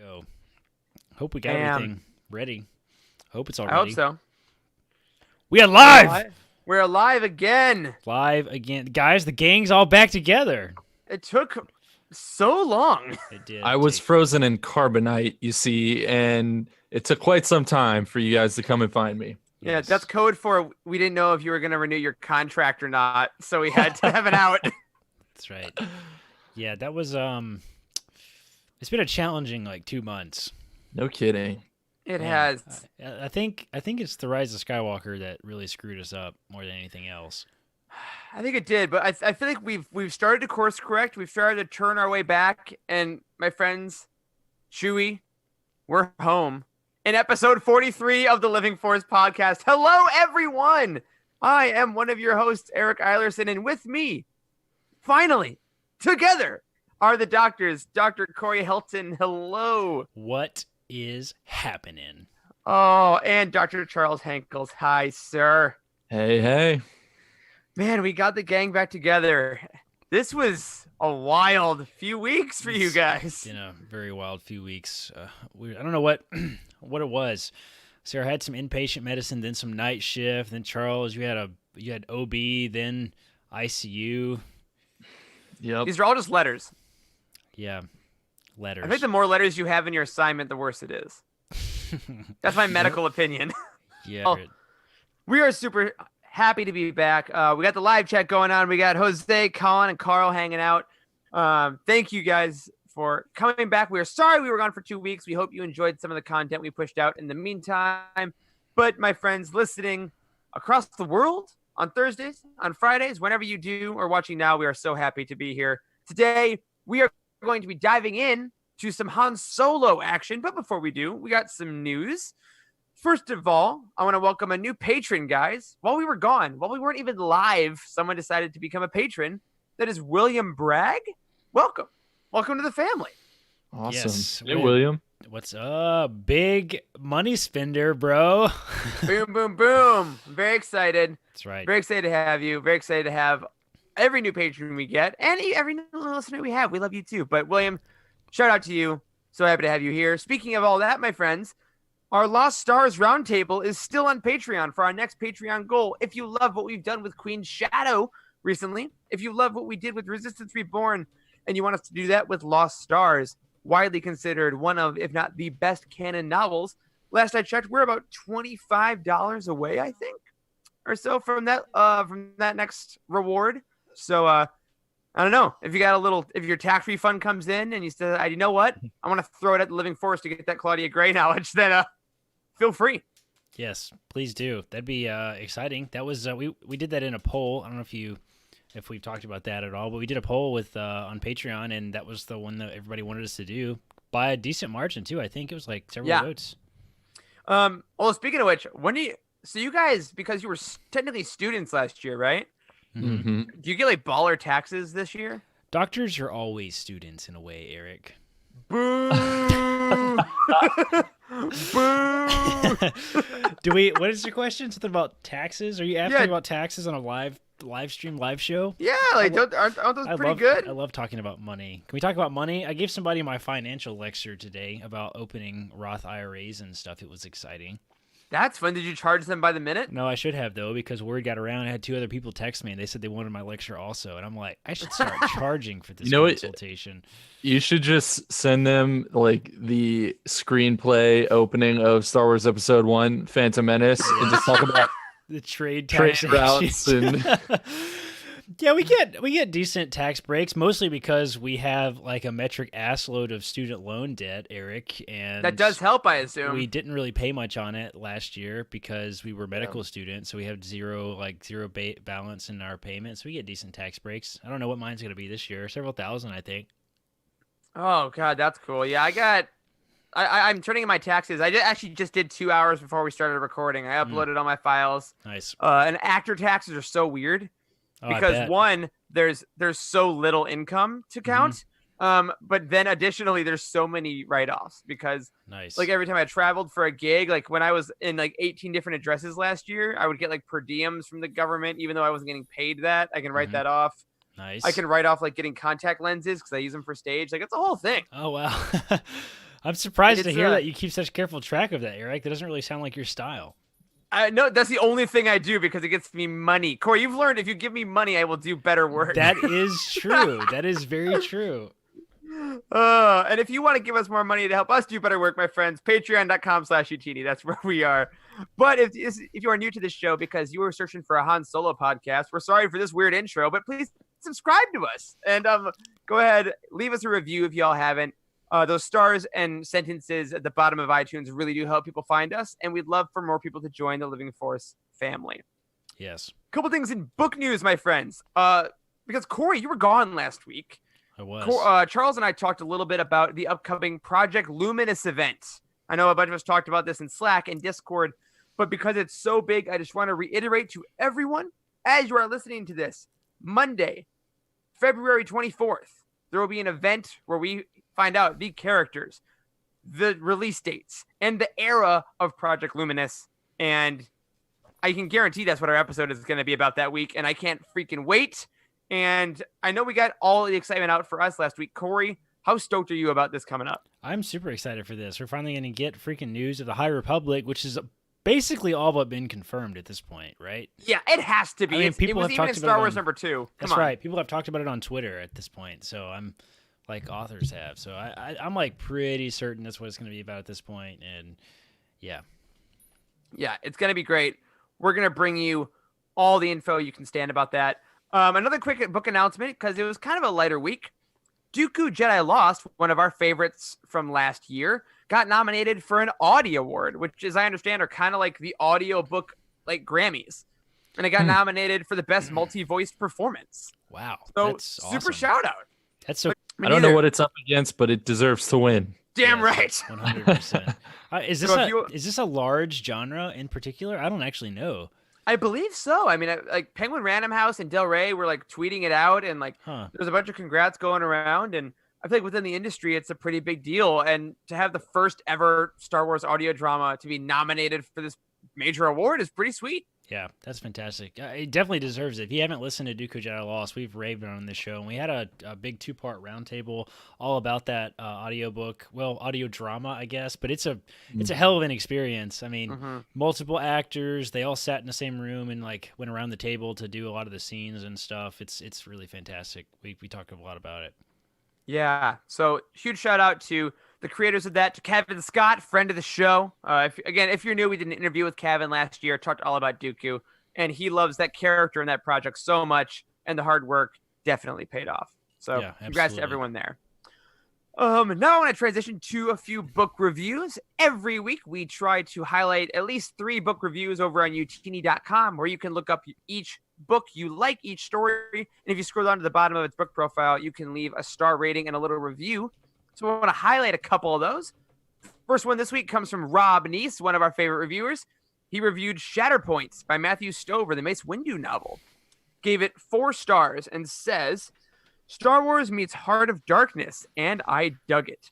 Go. Hope we got everything ready. Hope it's all I ready. hope so. We are live! We're alive again. Live again. Guys, the gang's all back together. It took so long. It did. I was frozen in carbonite, you see, and it took quite some time for you guys to come and find me. Yeah, Yes. that's code for we didn't know if you were going to renew your contract or not, so we had to have it out. That's right. Yeah, that was it's been a challenging 2 months. No kidding. It Man, has. I think it's the Rise of Skywalker that really screwed us up more than anything else. I think it did, but I feel like we've started to course correct. We've started to turn our way back, and my friends, Chewie, we're home. In episode 43 of the Living Force podcast. Hello, everyone. I am one of your hosts, Eric Eilerson, and with me, finally, together, are the doctors, Dr. Corey Helton. Hello. What is happening? Oh, and Dr. Charles Hankels. Hi, sir. Hey. Man, we got the gang back together. This was a wild few weeks for you guys. It's been a very wild few weeks. I don't know what it was. Sarah had some inpatient medicine, then some night shift. Then Charles, you had OB, then ICU. Yep. These are all just letters. Yeah, letters. I think the more letters you have in your assignment, the worse it is. That's my medical opinion. Yeah. Oh, we are super happy to be back. We got the live chat going on. We got Jose, Colin, and Carl hanging out. Thank you guys for coming back. We are sorry we were gone for 2 weeks. We hope you enjoyed some of the content we pushed out in the meantime. But my friends listening across the world on Thursdays, on Fridays, whenever you do or watching now, we are so happy to be here. Today, we are going to be diving in to some Han Solo action. But before we do, we got some news. First of all, I want to welcome a new patron, guys. While we were gone, while we weren't even live, someone decided to become a patron. That is William Bragg. Welcome. Welcome to the family. Awesome. Yes. Hey, William. What's up? Big money spender, bro. Boom, boom, boom. Very excited. That's right. Very excited to have you. Very excited to have every new patron we get and every new listener we have. We love you too. But William, shout out to you. So happy to have you here. Speaking of all that, my friends, our Lost Stars Roundtable is still on Patreon for our next Patreon goal. If you love what we've done with Queen Shadow recently, if you love what we did with Resistance Reborn, and you want us to do that with Lost Stars, widely considered one of, if not the best canon novels, last I checked, we're about $25 away, I think, or so from that next reward. So I don't know if you got a little, if your tax refund comes in and you say, you know what, I want to throw it at the Living Force to get that Claudia Gray knowledge, then feel free. Yes, please do. That'd be exciting. That was we did that in a poll. I don't know if we've talked about that at all, but we did a poll with on Patreon, and that was the one that everybody wanted us to do by a decent margin too. I think it was like several votes. Well, speaking of which, so you guys, because you were technically students last year, right? Mm-hmm. Do you get baller taxes this year? Doctors are always students in a way, Eric. Boo! Boo! What is your question? Something about taxes? Are you asking about taxes on a live stream, live show? Yeah, aren't those pretty good? I love talking about money. Can we talk about money? I gave somebody my financial lecture today about opening Roth IRAs and stuff. It was exciting. That's fun. Did you charge them by the minute? No, I should have, though, because word got around. I had 2 other people text me, and they said they wanted my lecture also. And I'm like, I should start charging for this consultation. You should just send them the screenplay opening of Star Wars Episode 1, Phantom Menace, and just talk about the trade routes and yeah, we get decent tax breaks, mostly because we have a metric ass load of student loan debt, Eric, and that does help, I assume. We didn't really pay much on it last year because we were medical students, so we have zero balance in our payments. So we get decent tax breaks. I don't know what mine's going to be this year, several thousand, I think. Oh God, that's cool. Yeah, I'm turning in my taxes. I actually just did 2 hours before we started recording. I uploaded all my files. Nice. And actor taxes are so weird because one, there's so little income to count. But then additionally, there's so many write-offs because every time I traveled for a gig, when I was in 18 different addresses last year, I would get per diems from the government, even though I wasn't getting paid that. I can write that off. Nice. I can write off getting contact lenses because I use them for stage. It's a whole thing. Oh wow. I'm surprised to It's, hear that you keep such careful track of that, Eric. That doesn't really sound like your style. No, that's the only thing I do because it gets me money. Corey, you've learned if you give me money, I will do better work. That is true. That is very true. And if you want to give us more money to help us do better work, my friends, patreon.com/utini. That's where we are. But if you are new to this show because you were searching for a Han Solo podcast, we're sorry for this weird intro, but please subscribe to us and go ahead, leave us a review if y'all haven't. Those stars and sentences at the bottom of iTunes really do help people find us, and we'd love for more people to join the Living Force family. Yes. Couple things in book news, my friends. Because Corey, you were gone last week. I was. Charles and I talked a little bit about the upcoming Project Luminous event. I know a bunch of us talked about this in Slack and Discord, but because it's so big, I just want to reiterate to everyone as you are listening to this, Monday, February 24th, there will be an event where we find out the characters, the release dates, and the era of Project Luminous. And I can guarantee that's what our episode is going to be about that week. And I can't freaking wait. And I know we got all the excitement out for us last week. Corey, how stoked are you about this coming up? I'm super excited for this. We're finally going to get freaking news of the High Republic, which is basically all but been confirmed at this point, right? Yeah, it has to be. I mean, it people was have even talked in about Star it Wars on- #2. That's right. People have talked about it on Twitter at this point, so I'm like authors have. So I'm like pretty certain that's what it's going to be about at this point, and yeah. Yeah, it's going to be great. We're going to bring you all the info you can stand about that. Another quick book announcement, because it was kind of a lighter week. Dooku Jedi Lost, one of our favorites from last year, got nominated for an Audie Award, which, as I understand, are kind of like the audio book like Grammys. And it got nominated for the best multi-voiced performance. Wow. So That's super awesome. shout out. That's so I don't know what it's up against, but it deserves to win. Damn yes, right. 100%. Is this So is this a large genre in particular? I don't actually know. I believe so. I mean, like Penguin Random House and Del Rey were like tweeting it out, and like there's a bunch of congrats going around. And I feel like within the industry, it's a pretty big deal. And to have the first ever Star Wars audio drama to be nominated for this major award is pretty sweet. Yeah, that's fantastic. It definitely deserves it. If you haven't listened to Dooku Jedi Lost, we've raved on this show, and we had a big 2-part roundtable all about that audiobook. Well, audio drama, I guess, but it's a hell of an experience. I mean, multiple actors, they all sat in the same room and like went around the table to do a lot of the scenes and stuff. It's really fantastic. We talked a lot about it. Yeah. So huge shout out to the creators of that, to Kevin Scott, friend of the show. If you're new, we did an interview with Kevin last year, talked all about Dooku, and he loves that character and that project so much, and the hard work definitely paid off. So Yeah, congrats to absolutely. everyone there. Now I want to transition to a few book reviews. Every week we try to highlight at least 3 book reviews over on utini.com, where you can look up each book you like, each story, and if you scroll down to the bottom of its book profile, you can leave a star rating and a little review. So I want to highlight a couple of those. First one this week comes from Rob Neese, one of our favorite reviewers. He reviewed Shatterpoint by Matthew Stover, the Mace Windu novel. Gave it 4 stars and says, Star Wars meets Heart of Darkness, and I dug it.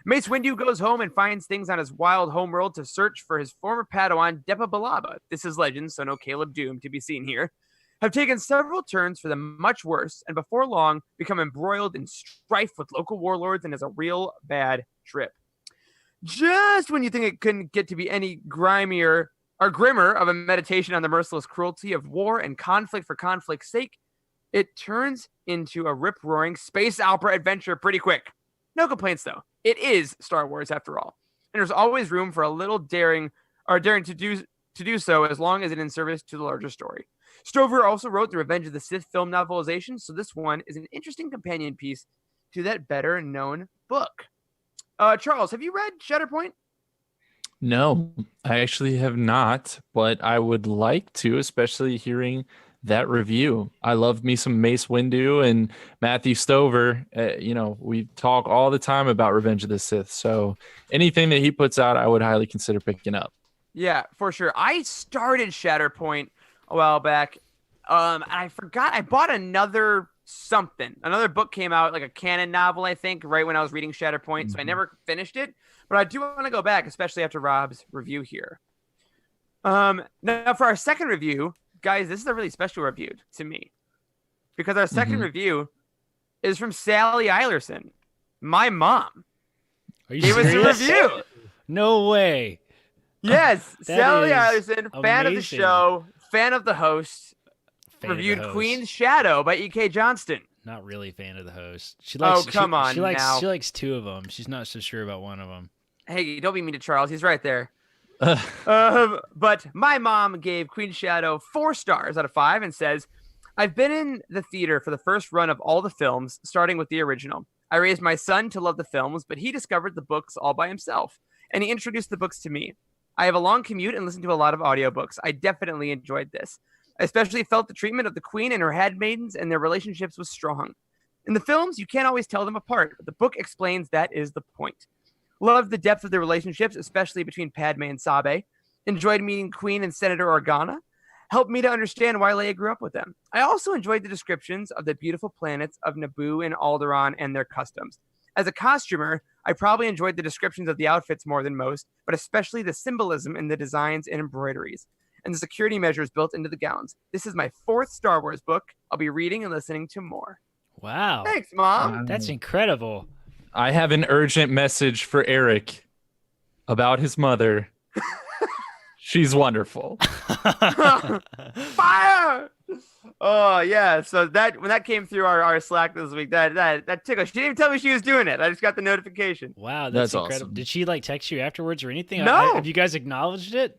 Mace Windu goes home and finds things on his wild homeworld to search for his former Padawan, Depa Billaba. This is legend, so no Caleb Doom to be seen here. Have taken several turns for the much worse, and before long become embroiled in strife with local warlords and is a real bad trip. Just when you think it couldn't get to be any grimier or grimmer of a meditation on the merciless cruelty of war and conflict for conflict's sake, it turns into a rip-roaring space opera adventure pretty quick. No complaints, though. It is Star Wars, after all. And there's always room for a little daring to do so as long as it's in service to the larger story. Stover also wrote the Revenge of the Sith film novelization, so this one is an interesting companion piece to that better-known book. Charles, have you read Shatterpoint? No, I actually have not, but I would like to, especially hearing that review. I love me some Mace Windu and Matthew Stover. We talk all the time about Revenge of the Sith, so anything that he puts out, I would highly consider picking up. Yeah, for sure. I started Shatterpoint a while back. And I forgot. I bought another book came out, like a canon novel, I think, right when I was reading Shatterpoint. So I never finished it, but I do want to go back, especially after Rob's review here. Now for our second review, guys, this is a really special review to me, because our second review is from Sally Eilerson, my mom. Are you Gave us a serious? review. No way. Yes, That Sally is Anderson, fan of the amazing. show, fan of the host, Fan of the reviewed host. Queen's Shadow by E.K. Johnston. Not really a fan of the host. She likes. Oh, come on She likes. now. She likes two of them. She's not so sure about one of them. Hey, don't be mean to Charles. He's right there. But my mom gave Queen's Shadow 4 stars out of 5 and says, I've been in the theater for the first run of all the films, starting with the original. I raised my son to love the films, but he discovered the books all by himself, and he introduced the books to me. I have a long commute and listen to a lot of audiobooks. I definitely enjoyed this. I especially felt the treatment of the queen and her handmaidens and their relationships was strong. In the films, you can't always tell them apart, but the book explains that is the point. Loved the depth of the relationships, especially between Padme and Sabe. Enjoyed meeting Queen and Senator Organa. Helped me to understand why Leia grew up with them. I also enjoyed the descriptions of the beautiful planets of Naboo and Alderaan and their customs. As a costumer, I probably enjoyed the descriptions of the outfits more than most, but especially the symbolism in the designs and embroideries, and the security measures built into the gowns. This is my 4th Star Wars book. I'll be reading and listening to more. Wow. Thanks, Mom. That's incredible. I have an urgent message for Eric about his mother. She's wonderful. Fire! Oh yeah. So that when that came through our Slack this week, that tickled. She didn't even tell me she was doing it. I just got the notification. Wow, That's incredible. awesome. Did she like text you afterwards or anything? No. Have you guys acknowledged it?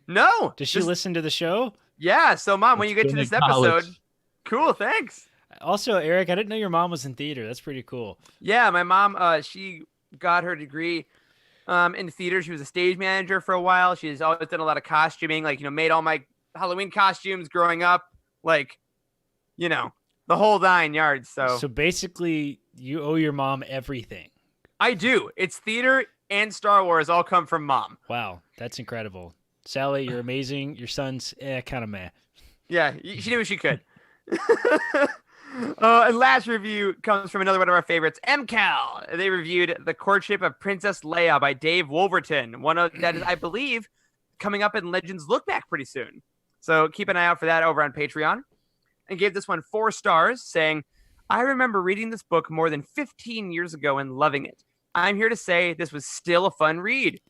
No. Does she listen to the show? Yeah. So Mom, when you get to It's this been episode, acknowledged. cool. Thanks. Also, Eric, I didn't know your mom was in theater. That's pretty cool. Yeah, my mom, she got her degree in theater. She was a stage manager for a while. She's always done a lot of costuming, like, made all my Halloween costumes growing up, like, the whole 9 yards. So basically, you owe your mom everything. I do. It's theater and Star Wars all come from Mom. Wow, that's incredible. Sally, you're amazing. Your son's kind of meh. Yeah, she did what she could. And last review comes from another one of our favorites, MCal. They reviewed The Courtship of Princess Leia by Dave Wolverton. One of that is, I believe, coming up in Legends Look Back pretty soon. So keep an eye out for that over on Patreon. And gave this one 4 stars, saying, I remember reading this book more than 15 years ago and loving it. I'm here to say this was still a fun read.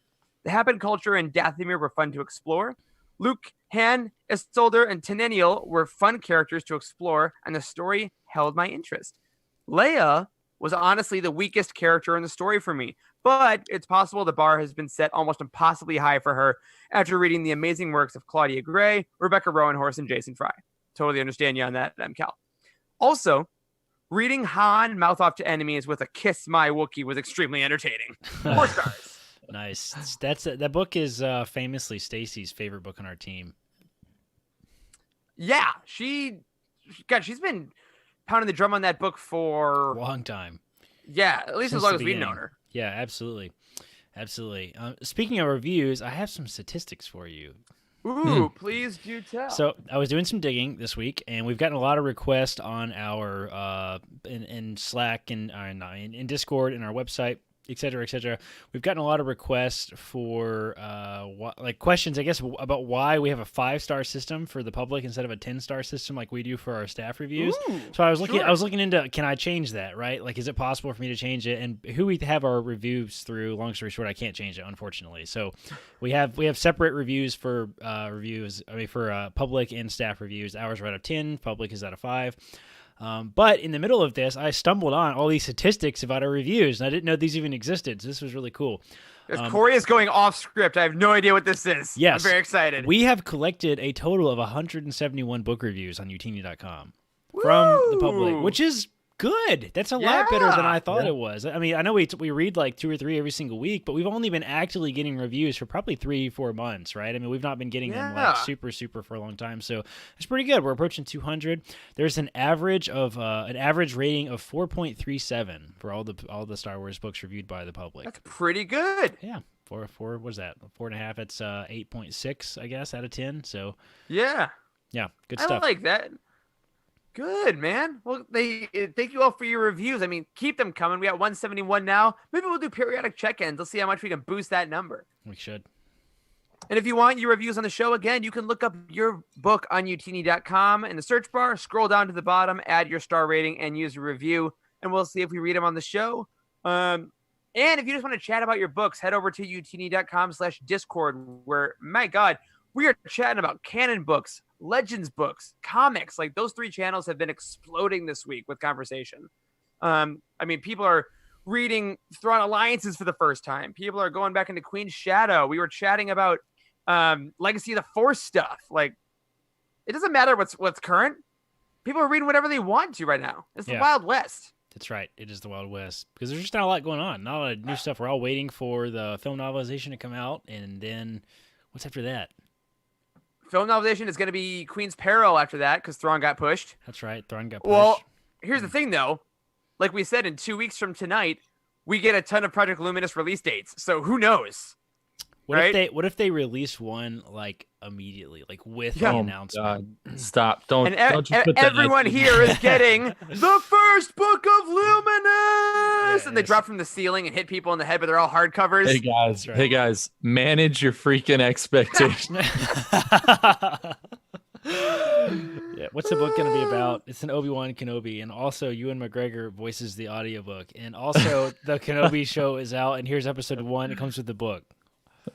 The Happen culture and Dathomir were fun to explore. Luke, Han, Isolde, and Tenennial were fun characters to explore, and the story held my interest. Leia was honestly the weakest character in the story for me, but it's possible the bar has been set almost impossibly high for her after reading the amazing works of Claudia Gray, Rebecca Rowanhorse, and Jason Fry. Totally understand you on that, MCal. Also, reading Han mouth off to enemies with a kiss my Wookiee was extremely entertaining. 4 stars. Nice. That book is famously Stacy's favorite book on our team. Yeah, she's been pounding the drum on that book for Long time. Yeah, at least Since as long the as we've known beginning. her. Yeah, absolutely. Speaking of reviews, I have some statistics for you. Ooh, please do tell. So I was doing some digging this week, and we've gotten a lot of requests on our in Slack and in Discord and our website, et cetera, et cetera. We've gotten a lot of requests for questions, I guess, about why we have a 5-star system for the public instead of a 10-star system like we do for our staff reviews. Ooh, So I was looking. sure. I was looking into, can I change that? Right? Like, is it possible for me to change it? And who we have our reviews through? Long story short, I can't change it, unfortunately. So we have separate reviews for public and staff reviews. Ours are out of 10. Public is out of 5. But in the middle of this, I stumbled on all these statistics about our reviews, and I didn't know these even existed. So this was really cool. Corey is going off script. I have no idea what this is. Yes. I'm very excited. We have collected a total of 171 book reviews on utini.com from the public, Woo! which is good. That's a lot better than Yeah. I thought it was. I mean, I know we read like 2 or 3 every single week, but we've only been actively getting reviews for probably 3-4 months, right? I mean, we've not been getting them like Yeah. super for a long time, so it's pretty good. We're approaching 200. There's an average rating of 4.37 for all the Star Wars books reviewed by the public. That's pretty good. Yeah, four. What's that? 4.5. It's 8.6, I guess, out of 10. So Yeah. yeah, good I stuff. like that. Good, man. Well, thank you all for your reviews. I mean, keep them coming. We got 171 now. Maybe we'll do periodic check-ins. Let's see how much we can boost that number. We should. And if you want your reviews on the show, again, you can look up your book on utini.com in the search bar, scroll down to the bottom, add your star rating, and use a review, and we'll see if we read them on the show. And if you just want to chat about your books, head over to utini.com/discord, where, my God, we are chatting about canon books, legends books, comics. Like, those 3 channels have been exploding this week with conversation. I mean, people are reading Thrawn Alliances for the first time. People are going back into Queen's Shadow. We were chatting about Legacy of the Force stuff. Like, it doesn't matter what's current. People are reading whatever they want to right now. It's the Wild West. That's right. It is the Wild West because there's just not a lot going on. Not a lot of new stuff. We're all waiting for the film novelization to come out, and then what's after that? Film novelization is going to be Queen's Peril after that because Thrawn got pushed. That's right. Thrawn got pushed. Well, here's the thing, though. Like we said, in 2 weeks from tonight, we get a ton of Project Luminous release dates. So who knows? What if they release one like immediately, like with the announcement? God. Stop! Don't just put everyone here is getting the first book of Luminous, and they drop from the ceiling and hit people in the head, but they're all hardcovers. Hey guys, manage your freaking expectations. Yeah, what's the book going to be about? It's an Obi-Wan Kenobi, and also Ewan McGregor voices the audiobook, and also the Kenobi show is out, and here's episode 1. It comes with the book.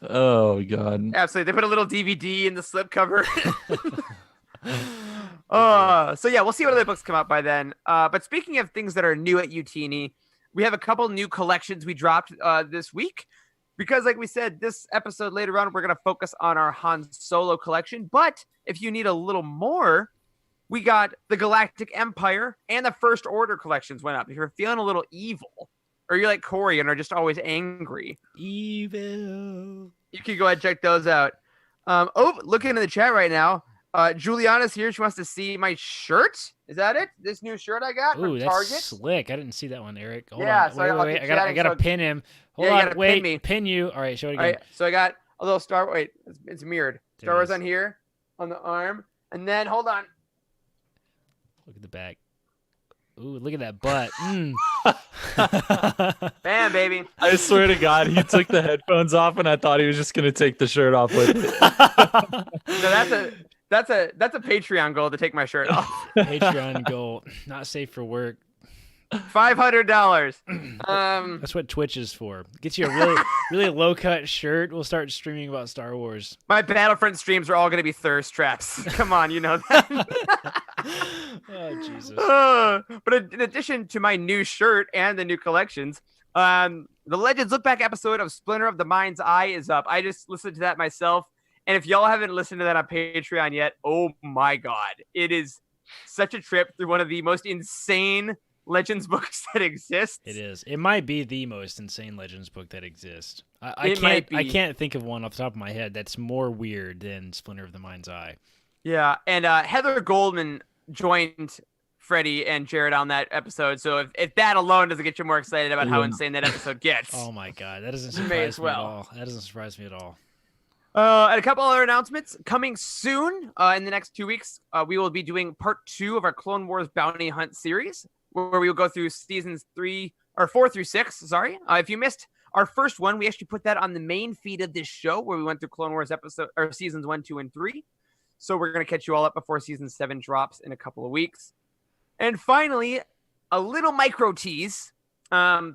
Oh God! Absolutely, they put a little DVD in the slipcover. So yeah, we'll see what other books come out by then. But speaking of things that are new at Utini, we have a couple new collections we dropped this week. Because like we said, this episode later on, we're going to focus on our Han Solo collection. But if you need a little more, we got the Galactic Empire and the First Order collections went up. If you're feeling a little evil, or you're like Corey and are just always angry, evil, you can go ahead and check those out. Looking in the chat right now, Juliana's here. She wants to see my shirt. Is that it? This new shirt I got from Target? That's slick. I didn't see that one, Eric. Hold yeah, on. So wait. I gotta pin him. Hold on. Wait. Pin me. Pin you. All right. Show it again. All right. So I got a little Star. Wait, it's mirrored. There Star Wars on here, on the arm, and then hold on. Look at the back. Ooh, look at that butt. Bam, baby. I swear to God, he took the headphones off, and I thought he was just gonna take the shirt off with it. No, that's a Patreon goal to take my shirt off. Patreon goal, not safe for work. $500. That's what Twitch is for. Gets you a really low cut shirt. We'll start streaming about Star Wars. My Battlefront streams are all going to be thirst traps. Come on, you know that. Oh Jesus! But in addition to my new shirt and the new collections, the Legends Look Back episode of Splinter of the Mind's Eye is up. I just listened to that myself, and if y'all haven't listened to that on Patreon yet, oh my God, it is such a trip through one of the most insane Legends books that exist. It is. It might be the most insane Legends book that exists. I can't think of one off the top of my head that's more weird than Splinter of the Mind's Eye. Yeah, and Heather Goldman joined Freddie and Jared on that episode. So if that alone doesn't get you more excited about how insane that episode gets. Oh my God, that doesn't surprise me at all. That doesn't surprise me at all. And a couple other announcements coming soon. In the next 2 weeks, we will be doing part 2 of our Clone Wars Bounty Hunt series, where we will go through seasons 4 through 6. Sorry, if you missed our first one, we actually put that on the main feed of this show, where we went through Clone Wars seasons 1, 2, and 3. So we're going to catch you all up before season 7 drops in a couple of weeks. And finally, a little micro tease. My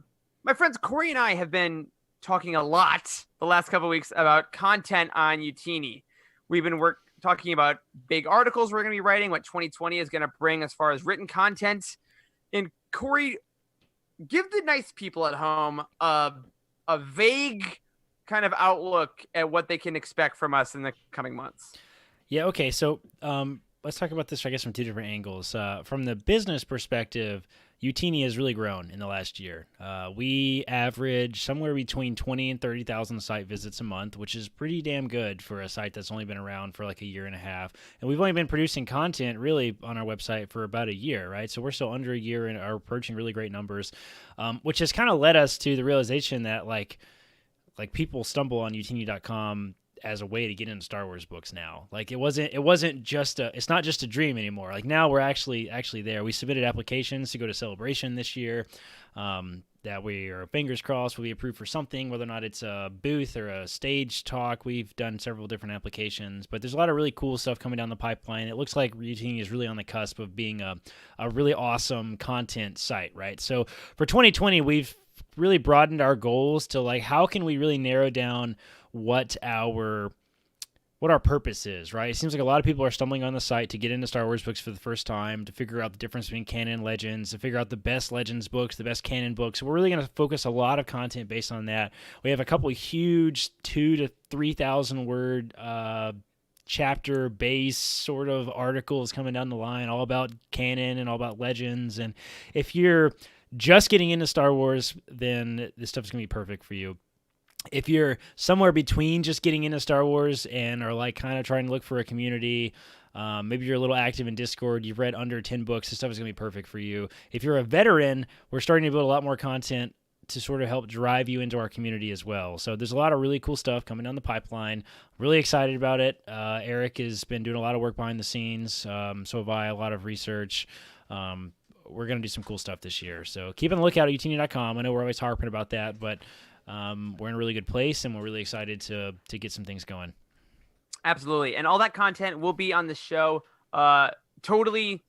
friends Corey and I have been talking a lot the last couple of weeks about content on Utini. We've been talking about big articles we're going to be writing, what 2020 is going to bring as far as written content. And Corey, give the nice people at home a vague kind of outlook at what they can expect from us in the coming months. Yeah, okay. So let's talk about this, I guess, from 2 different angles. From the business perspective, Utini has really grown in the last year. We average somewhere between 20 and 30,000 site visits a month, which is pretty damn good for a site that's only been around for like a year and a half. And we've only been producing content really on our website for about a year, right? So we're still under a year and are approaching really great numbers, which has kind of led us to the realization that like people stumble on utini.com as a way to get into Star Wars books now. Like it's not just a dream anymore. Like now we're actually there. We submitted applications to go to Celebration this year. That we are fingers crossed will be approved for something, whether or not it's a booth or a stage talk. We've done several different applications, but there's a lot of really cool stuff coming down the pipeline. It looks like Utini is really on the cusp of being a really awesome content site, right? So for 2020, we've really broadened our goals to like how can we really narrow down what our purpose is, right? It seems like a lot of people are stumbling on the site to get into Star Wars books for the first time, to figure out the difference between canon and legends, to figure out the best legends books, the best canon books. So we're really going to focus a lot of content based on that. We have a couple of huge 2,000 to 3,000 word chapter base sort of articles coming down the line, all about canon and all about legends. And if you're just getting into Star Wars, then this stuff's going to be perfect for you. If you're somewhere between just getting into Star Wars and are like kind of trying to look for a community, maybe you're a little active in Discord, you've read under 10 books, this stuff is going to be perfect for you. If you're a veteran, we're starting to build a lot more content to sort of help drive you into our community as well. So there's a lot of really cool stuff coming down the pipeline. Really excited about it. Eric has been doing a lot of work behind the scenes. So have I, a lot of research. We're going to do some cool stuff this year. So keep on the lookout at utini.com. I know we're always harping about that, but we're in a really good place, and we're really excited to get some things going. Absolutely. And all that content will be on the show. Totally.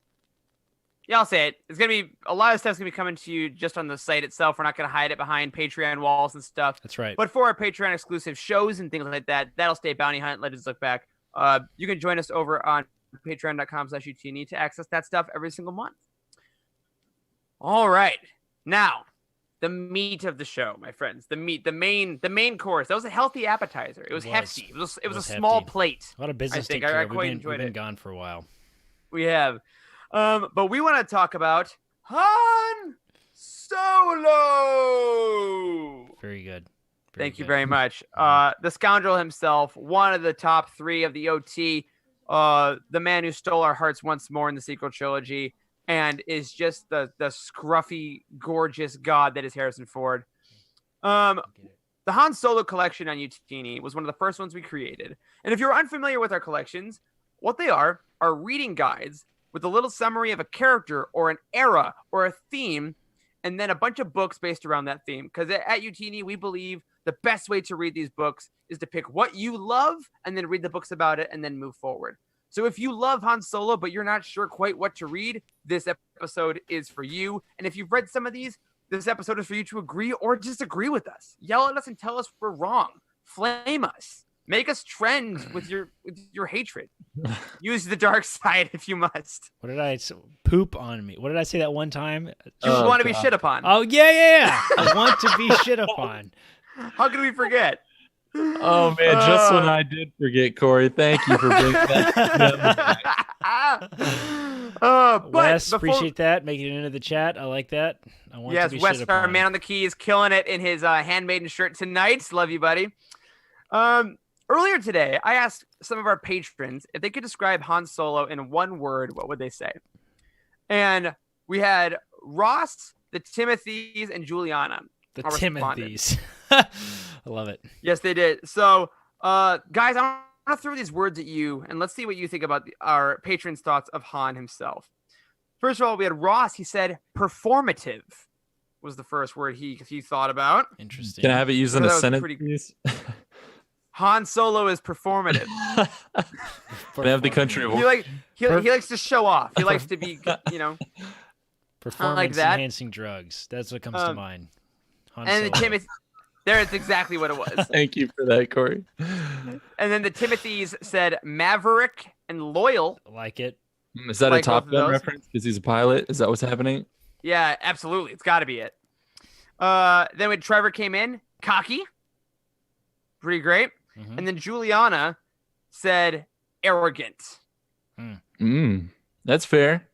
Yeah, I'll say it. It's going to be a lot of stuff's going to be coming to you just on the site itself. We're not going to hide it behind Patreon walls and stuff. That's right. But for our Patreon exclusive shows and things like that, that'll stay Bounty Hunt, Legends Look Back. You can join us over on patreon.com/UTN to access that stuff every single month. All right. Now, the meat of the show, my friends. The main course. That was a healthy appetizer. It was hefty. It was a small hefty. plate. A lot of business I think to take care I of. quite enjoyed We've it. been gone for a while. We have. But we want to talk about Han Solo. Very good. Thank you very much. The scoundrel himself, one of the top 3 of the OT, the man who stole our hearts once more in the sequel trilogy, and is just the scruffy, gorgeous god that is Harrison Ford. The Han Solo collection on Utini was one of the first ones we created. And if you're unfamiliar with our collections, what they are reading guides with a little summary of a character or an era or a theme, and then a bunch of books based around that theme. Because at Utini, we believe the best way to read these books is to pick what you love and then read the books about it and then move forward. So if you love Han Solo, but you're not sure quite what to read, this episode is for you. And if you've read some of these, this episode is for you to agree or disagree with us. Yell at us and tell us we're wrong. Flame us. Make us trend with your hatred. Use the dark side if you must. What did I poop on me? What did I say that one time? You want to be shit upon. Oh, yeah. I want to be shit upon. How could we forget? Oh man, just when I did forget, Corey. Thank you for bringing that. Wes, appreciate that. Making it into the chat. I like that. I want to be Wes, shit upon. our man on the keys, killing it in his handmaiden shirt tonight. Love you, buddy. Earlier today, I asked some of our patrons if they could describe Han Solo in one word. What would they say? And we had Ross, the Timothys, and Juliana. The Timothys. I love it. Yes, they did. So, guys, I want to throw these words at you, and let's see what you think about our patrons' thoughts of Han himself. First of all, we had Ross. He said performative was the first word he thought about. Interesting. Can I have it used in a sentence, please? Han Solo is performative. Can I have the country? He likes to show off. He likes to be, performance like that. Enhancing drugs. That's what comes to mind. Han and Solo. the Timothy, there's exactly what it was. Thank you for that, Corey. And then the Timothys said maverick and loyal. I like it. Is that Like a Top both of Gun those? reference? Because he's a pilot. Is that what's happening? Yeah, absolutely. It's got to be it. Then when Trevor came in, cocky. Pretty great. Mhm. And then Juliana said arrogant. That's fair.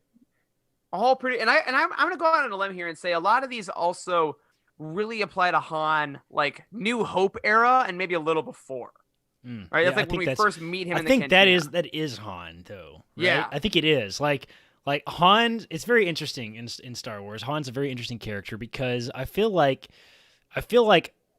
All pretty. And I'm going to go out on a limb here and say a lot of these also really apply to Han, like New Hope era and maybe a little before. Right? Yeah, That's like when we first meet him in the I think that cantina. that is Han though. Right? Yeah. I think it is. Like Han, it's very interesting in Star Wars. Han's a very interesting character because I feel like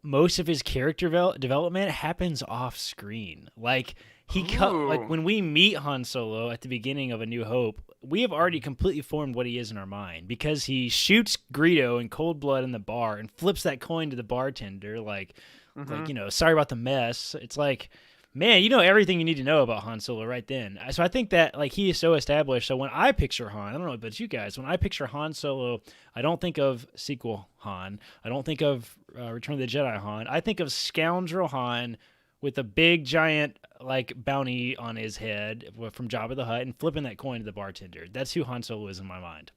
most of his character development happens off screen. Like like when we meet Han Solo at the beginning of A New Hope, we have already completely formed what he is in our mind because he shoots Greedo in cold blood in the bar and flips that coin to the bartender like sorry about the mess. It's like Man, you know everything you need to know about Han Solo right then. So I think that like he is so established. So when I picture Han, I don't know about you guys. When I picture Han Solo, I don't think of sequel Han. I don't think of Return of the Jedi Han. I think of scoundrel Han with a big giant like bounty on his head from Jabba the Hutt and flipping that coin to the bartender. That's who Han Solo is in my mind.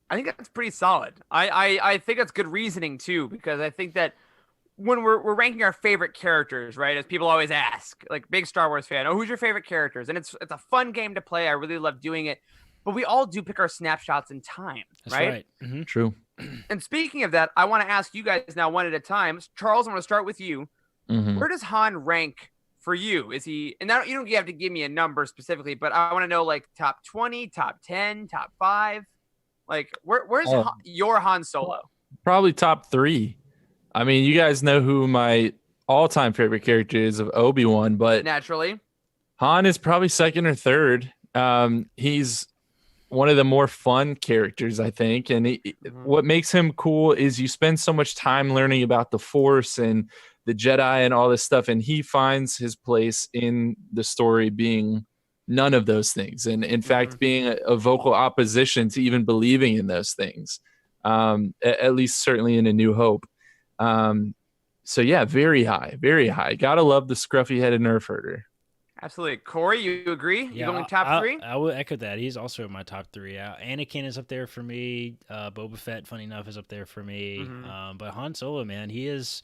I think that's pretty solid. I think that's good reasoning too, because I think that when we're ranking our favorite characters, right? As people always ask, like big Star Wars fan, oh, who's your favorite characters? And it's a fun game to play. I really love doing it. But we all do pick our snapshots in time, That's right? Mm-hmm. True. And speaking of that, I want to ask you guys now one at a time. Charles, I'm going to start with you. Mhm. Where does Han rank for you? Is he, and you don't have to give me a number specifically, but I want to know like top 20, top 10, top 5. Like where's your Han Solo? Probably top 3. I mean, you guys know who my all-time favorite character is of Obi-Wan, but Naturally, Han is probably second or third. He's one of the more fun characters, I think. And what makes him cool is you spend so much time learning about the Force and the Jedi and all this stuff, and he finds his place in the story being none of those things. And in fact, being a vocal opposition to even believing in those things, at least certainly in A New Hope. So yeah, very high, very high. Gotta love the scruffy headed nerf herder. absolutely. Corey, you agree? Yeah, You going top 3? I will echo that. He's also in my top 3. Anakin is up there for me. Boba Fett, funny enough, is up there for me. But Han Solo, man, he's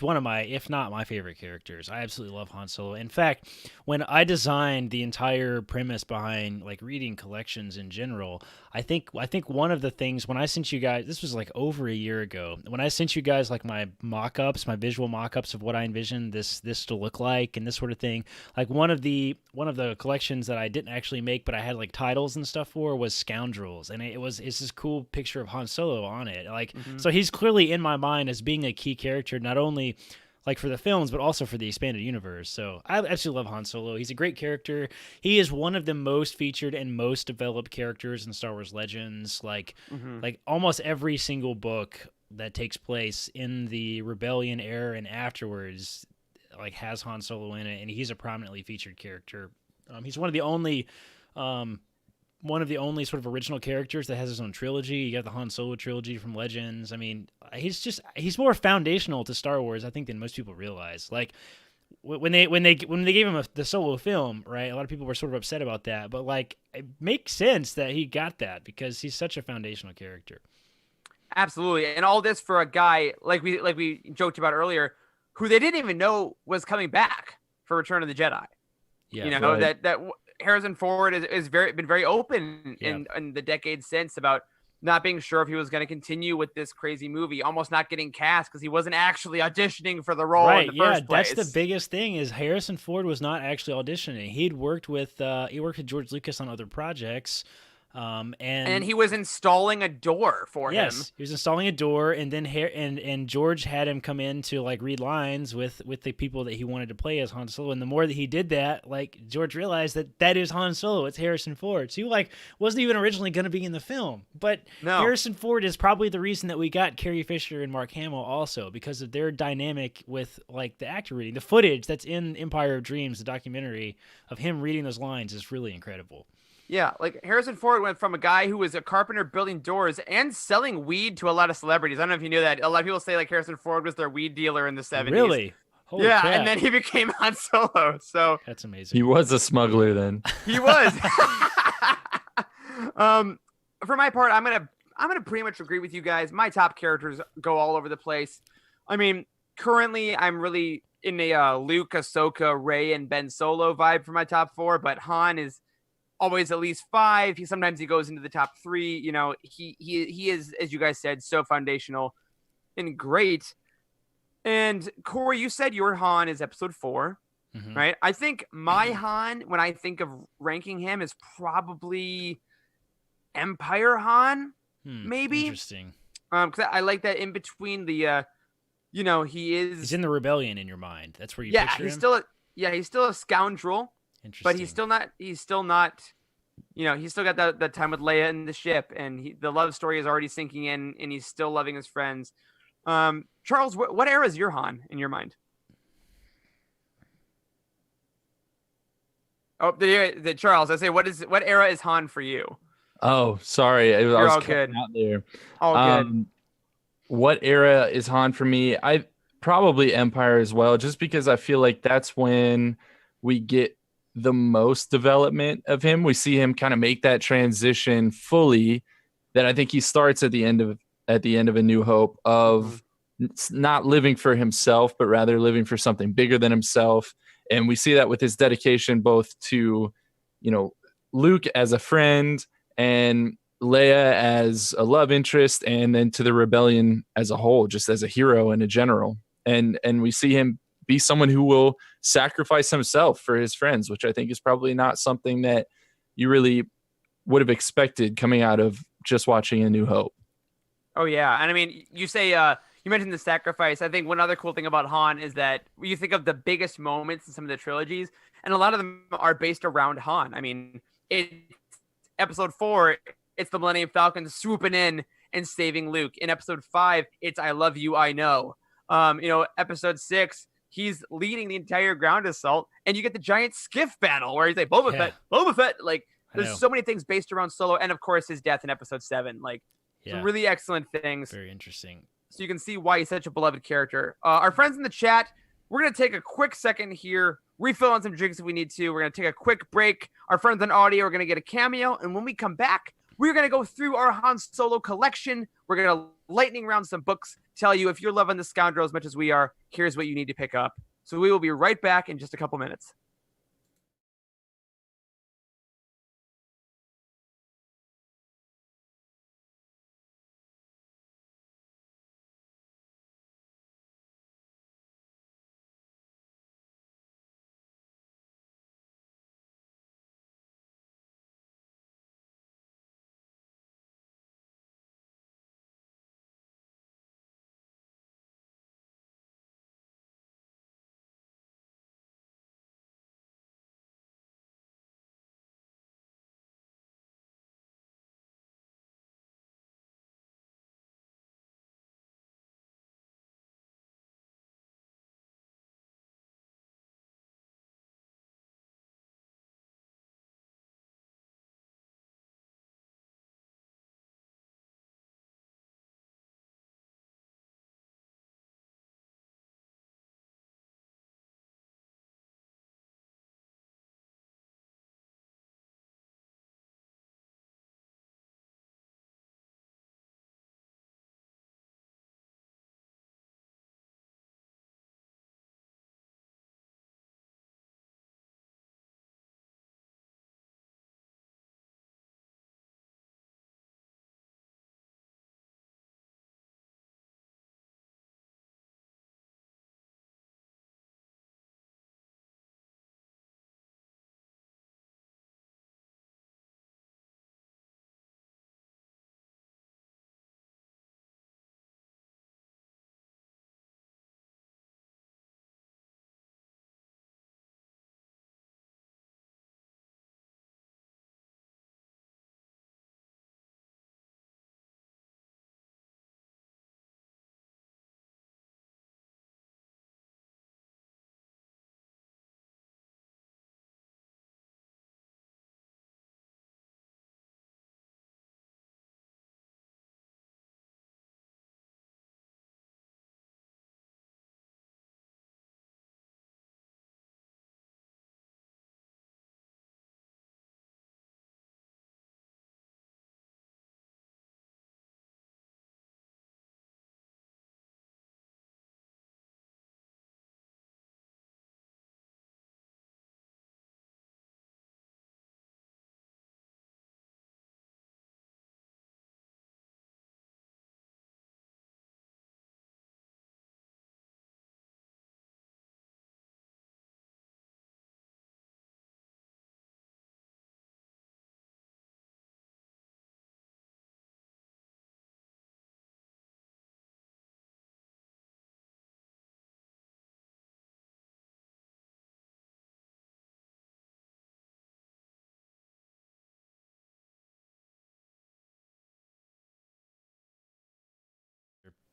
one of my, if not my favorite characters. I absolutely love Han Solo. In fact, when I designed the entire premise behind like reading collections in general, I think one of the things when I sent you guys, this was like over a year ago, when I sent you guys like my mock-ups, my visual mock-ups of what I envisioned this to look like and this sort of thing, like one of the collections that I didn't actually make but I had like titles and stuff for was Scoundrels, and it's this cool picture of Han Solo on it. Like so he's clearly in my mind as being a key character, not only like for the films, but also for the expanded universe. So I absolutely love Han Solo. He's a great character. He is one of the most featured and most developed characters in Star Wars Legends. Like almost every single book that takes place in the Rebellion era and afterwards, like has Han Solo in it, and he's a prominently featured character. He's one of the only sort of original characters that has his own trilogy. You got the Han Solo trilogy from Legends. I mean, he's more foundational to Star Wars, I think, than most people realize. Like when they gave him the Solo film, right? A lot of people were sort of upset about that, but like it makes sense that he got that because he's such a foundational character. Absolutely. And all this for a guy like we joked about earlier, who they didn't even know was coming back for Return of the Jedi. Yeah, you know, right. that Harrison Ford is been very open in the decades since about not being sure if he was going to continue with this crazy movie, almost not getting cast because he wasn't actually auditioning for the role in the first place. That's the biggest thing is Harrison Ford was not actually auditioning. He'd worked with George Lucas on other projects. And he was installing a door for him. Yes, he was installing a door, and then and George had him come in to like read lines with the people that he wanted to play as Han Solo. And the more that he did that, like George realized that is Han Solo. It's Harrison Ford. So he like wasn't even originally going to be in the film, but Harrison Ford is probably the reason that we got Carrie Fisher and Mark Hamill also because of their dynamic with like the actor reading. The footage that's in Empire of Dreams, the documentary of him reading those lines, is really incredible. Yeah, like Harrison Ford went from a guy who was a carpenter building doors and selling weed to a lot of celebrities. I don't know if you knew that. A lot of people say like Harrison Ford was their weed dealer in the 70s. Really? Holy crap. And then he became Han Solo. So that's amazing. He was a smuggler then. He was. For my part, I'm gonna pretty much agree with you guys. My top characters go all over the place. I mean, currently I'm really in a Luke, Ahsoka, Rey, and Ben Solo vibe for my top 4, but Han is always at least 5. Sometimes he goes into the top 3. You know, he is, as you guys said, so foundational and great. And Corey, you said your Han is episode 4, right? I think my Han, when I think of ranking him, is probably Empire Han, maybe. Interesting. Because I like that in between the, he's in the rebellion in your mind. That's where you picture him? He's still a scoundrel. But he's still not, he's still got that time with Leia in the ship, and the love story is already sinking in, and he's still loving his friends. Charles, what era is your Han in your mind? Oh, Charles, I say, what era is Han for you? Oh, sorry. I You're was all cutting good. out there. All good. Um, what era is Han for me? I probably Empire as well, just because I feel like that's when we get the most development of him. We see him kind of make that transition fully. That I think he starts at the end of A New Hope Hmm. of not living for himself, but rather living for something bigger than himself. And we see that with his dedication both to, you know, Luke as a friend and Leia as a love interest, and then to the rebellion as a whole, just as a hero and a general. And we see him be someone who will sacrifice himself for his friends, which I think is probably not something that you really would have expected coming out of just watching A New Hope. Oh yeah, and I mean, you say you mentioned the sacrifice. I think one other cool thing about Han is that you think of the biggest moments in some of the trilogies, and a lot of them are based around Han. I mean, it Episode 4, it's the Millennium Falcon swooping in and saving Luke. In Episode 5, it's I love you, I know. Episode 6, he's leading the entire ground assault, and you get the giant skiff battle where he's like Boba Yeah, Fett, Boba Fett. Like, I there's know. so many things based around Solo, and of course his death in Episode 7. Like, some Yeah, really excellent things. very interesting. So you can see why he's such a beloved character. Our friends in the chat, we're going to take a quick second here, refill on some drinks if we need to. We're going to take a quick break. Our friends on audio are going to get a cameo. And when we come back, we're going to go through our Han Solo collection. We're going to lightning round some books, tell you if you're loving the Scoundrel as much as we are, here's what you need to pick up. So we will be right back in just a couple minutes.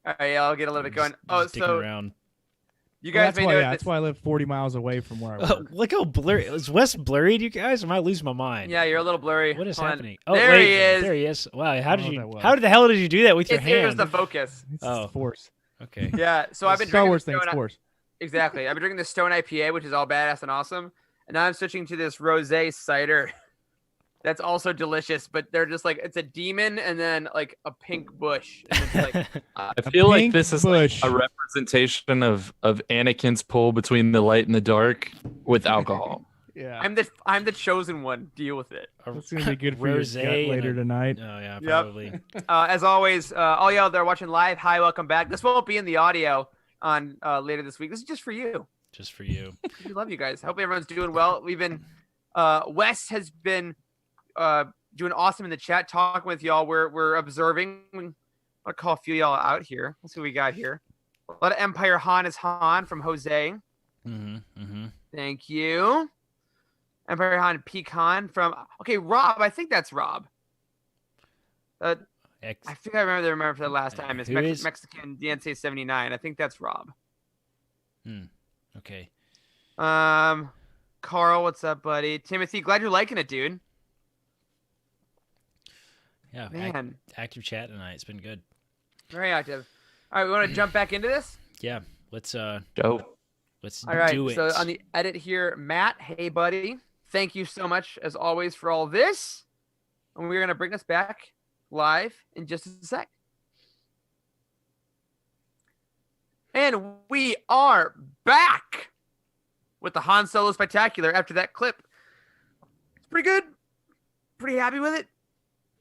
All right, I'll get a little bit going. Just sticking So around. You guys may know that's why I live 40 miles away from where I work. Look how blurry. Is Wes blurry to you guys? Or am I losing my mind? Yeah, you're a little blurry. What is Hold on. happening? Oh, There wait, he is. There he is. Wow, how did Oh, you? that was. How the hell did you do that with your It was hand? the focus. It's Oh. the Force. Okay. Yeah, so I've been Star drinking Wars the thing. It's Stone. Force. Exactly. I've been drinking the Stone IPA, which is all badass and awesome, and now I'm switching to this rosé cider. That's also delicious, but they're just like it's a demon and then like a pink bush. And it's like, I feel like pink this is bush. like a representation of Anakin's pull between the light and the dark with alcohol. Yeah. I'm the chosen one. Deal with it. That's gonna be good for your Rosé gut and later a- tonight. Oh yeah, Yep. probably. As always, all y'all that are watching live, hi, welcome back. This won't be in the audio on later this week. This is just for you. Just for you. We love you guys. Hope everyone's doing well. We've been Wes has been doing awesome in the chat, talking with y'all. We're observing. I'll call a few y'all out here. Let's see what we got here. A lot of Empire Han is Han from Jose. Mm-hmm. Thank you. Empire Han Pecan from Rob. I think that's Rob. I think I remember for the last time. It's Who is- Mexican DNC 79. I think that's Rob. Okay. Carl, what's up, buddy? Timothy, glad you're liking it, dude. Yeah. Man, Active chat tonight. It's been good. very active. All right, we want to jump back into this. Yeah. Let's Joe. All right, do it. so on the edit here, Matt, hey, buddy. Thank you so much, as always, for all this. And we're going to bring us back live in just a sec. And we are back with the Han Solo Spectacular after that clip. It's pretty good. Pretty happy with it.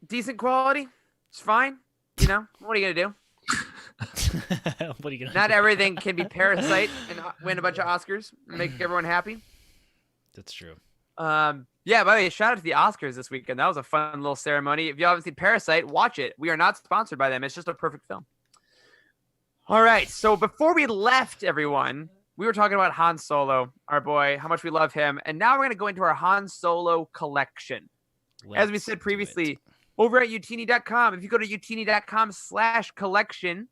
Decent quality. It's fine. You know, what are you going to do? What are you gonna? Not do? everything can be Parasite and win a bunch of Oscars and make everyone happy. That's true. Yeah, by the way, shout out to the Oscars this weekend. That was a fun little ceremony. If you haven't seen Parasite, watch it. We are not sponsored by them. It's just a perfect film. All right. So before we left, everyone, we were talking about Han Solo, our boy, how much we love him. And now we're going to go into our Han Solo collection. As we Let's said do previously, it. over at utini.com, if you go to utini.com/collection,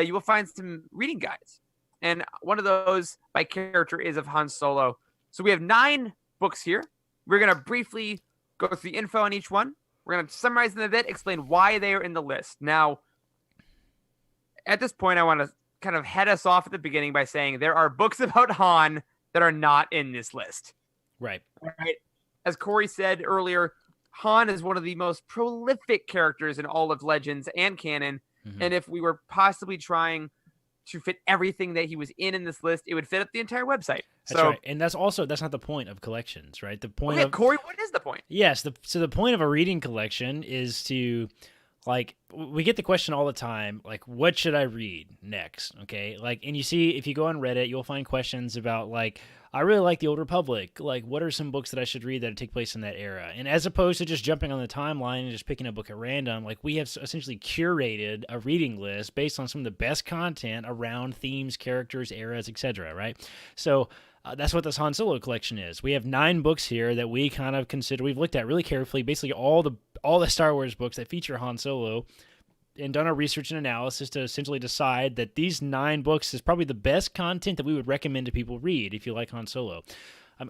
you will find some reading guides. And one of those by character is of Han Solo. So we have 9 books here. We're going to briefly go through the info on each one. We're going to summarize them a bit, explain why they are in the list. Now, at this point, I want to kind of head us off at the beginning by saying there are books about Han that are not in this list. Right. All right. As Corey said earlier, Han is one of the most prolific characters in all of Legends and canon. Mhm. And if we were possibly trying to fit everything that he was in this list, it would fit up the entire website. That's So, right. And that's not the point of collections, right? The point okay, of Corey, what is the point? Yes, so the point of a reading collection is to, like, we get the question all the time, like, what should I read next? Okay, like, and you see, if you go on Reddit, you'll find questions about, like, I really like the Old Republic. Like, what are some books that I should read that take place in that era? And as opposed to just jumping on the timeline and just picking a book at random, like, we have essentially curated a reading list based on some of the best content around themes, characters, eras, etc. Right? So that's what this Han Solo collection is. We have 9 books here that we kind of consider, we've looked at really carefully, basically all the Star Wars books that feature Han Solo, and done our research and analysis to essentially decide that these 9 books is probably the best content that we would recommend to people read if you like Han Solo.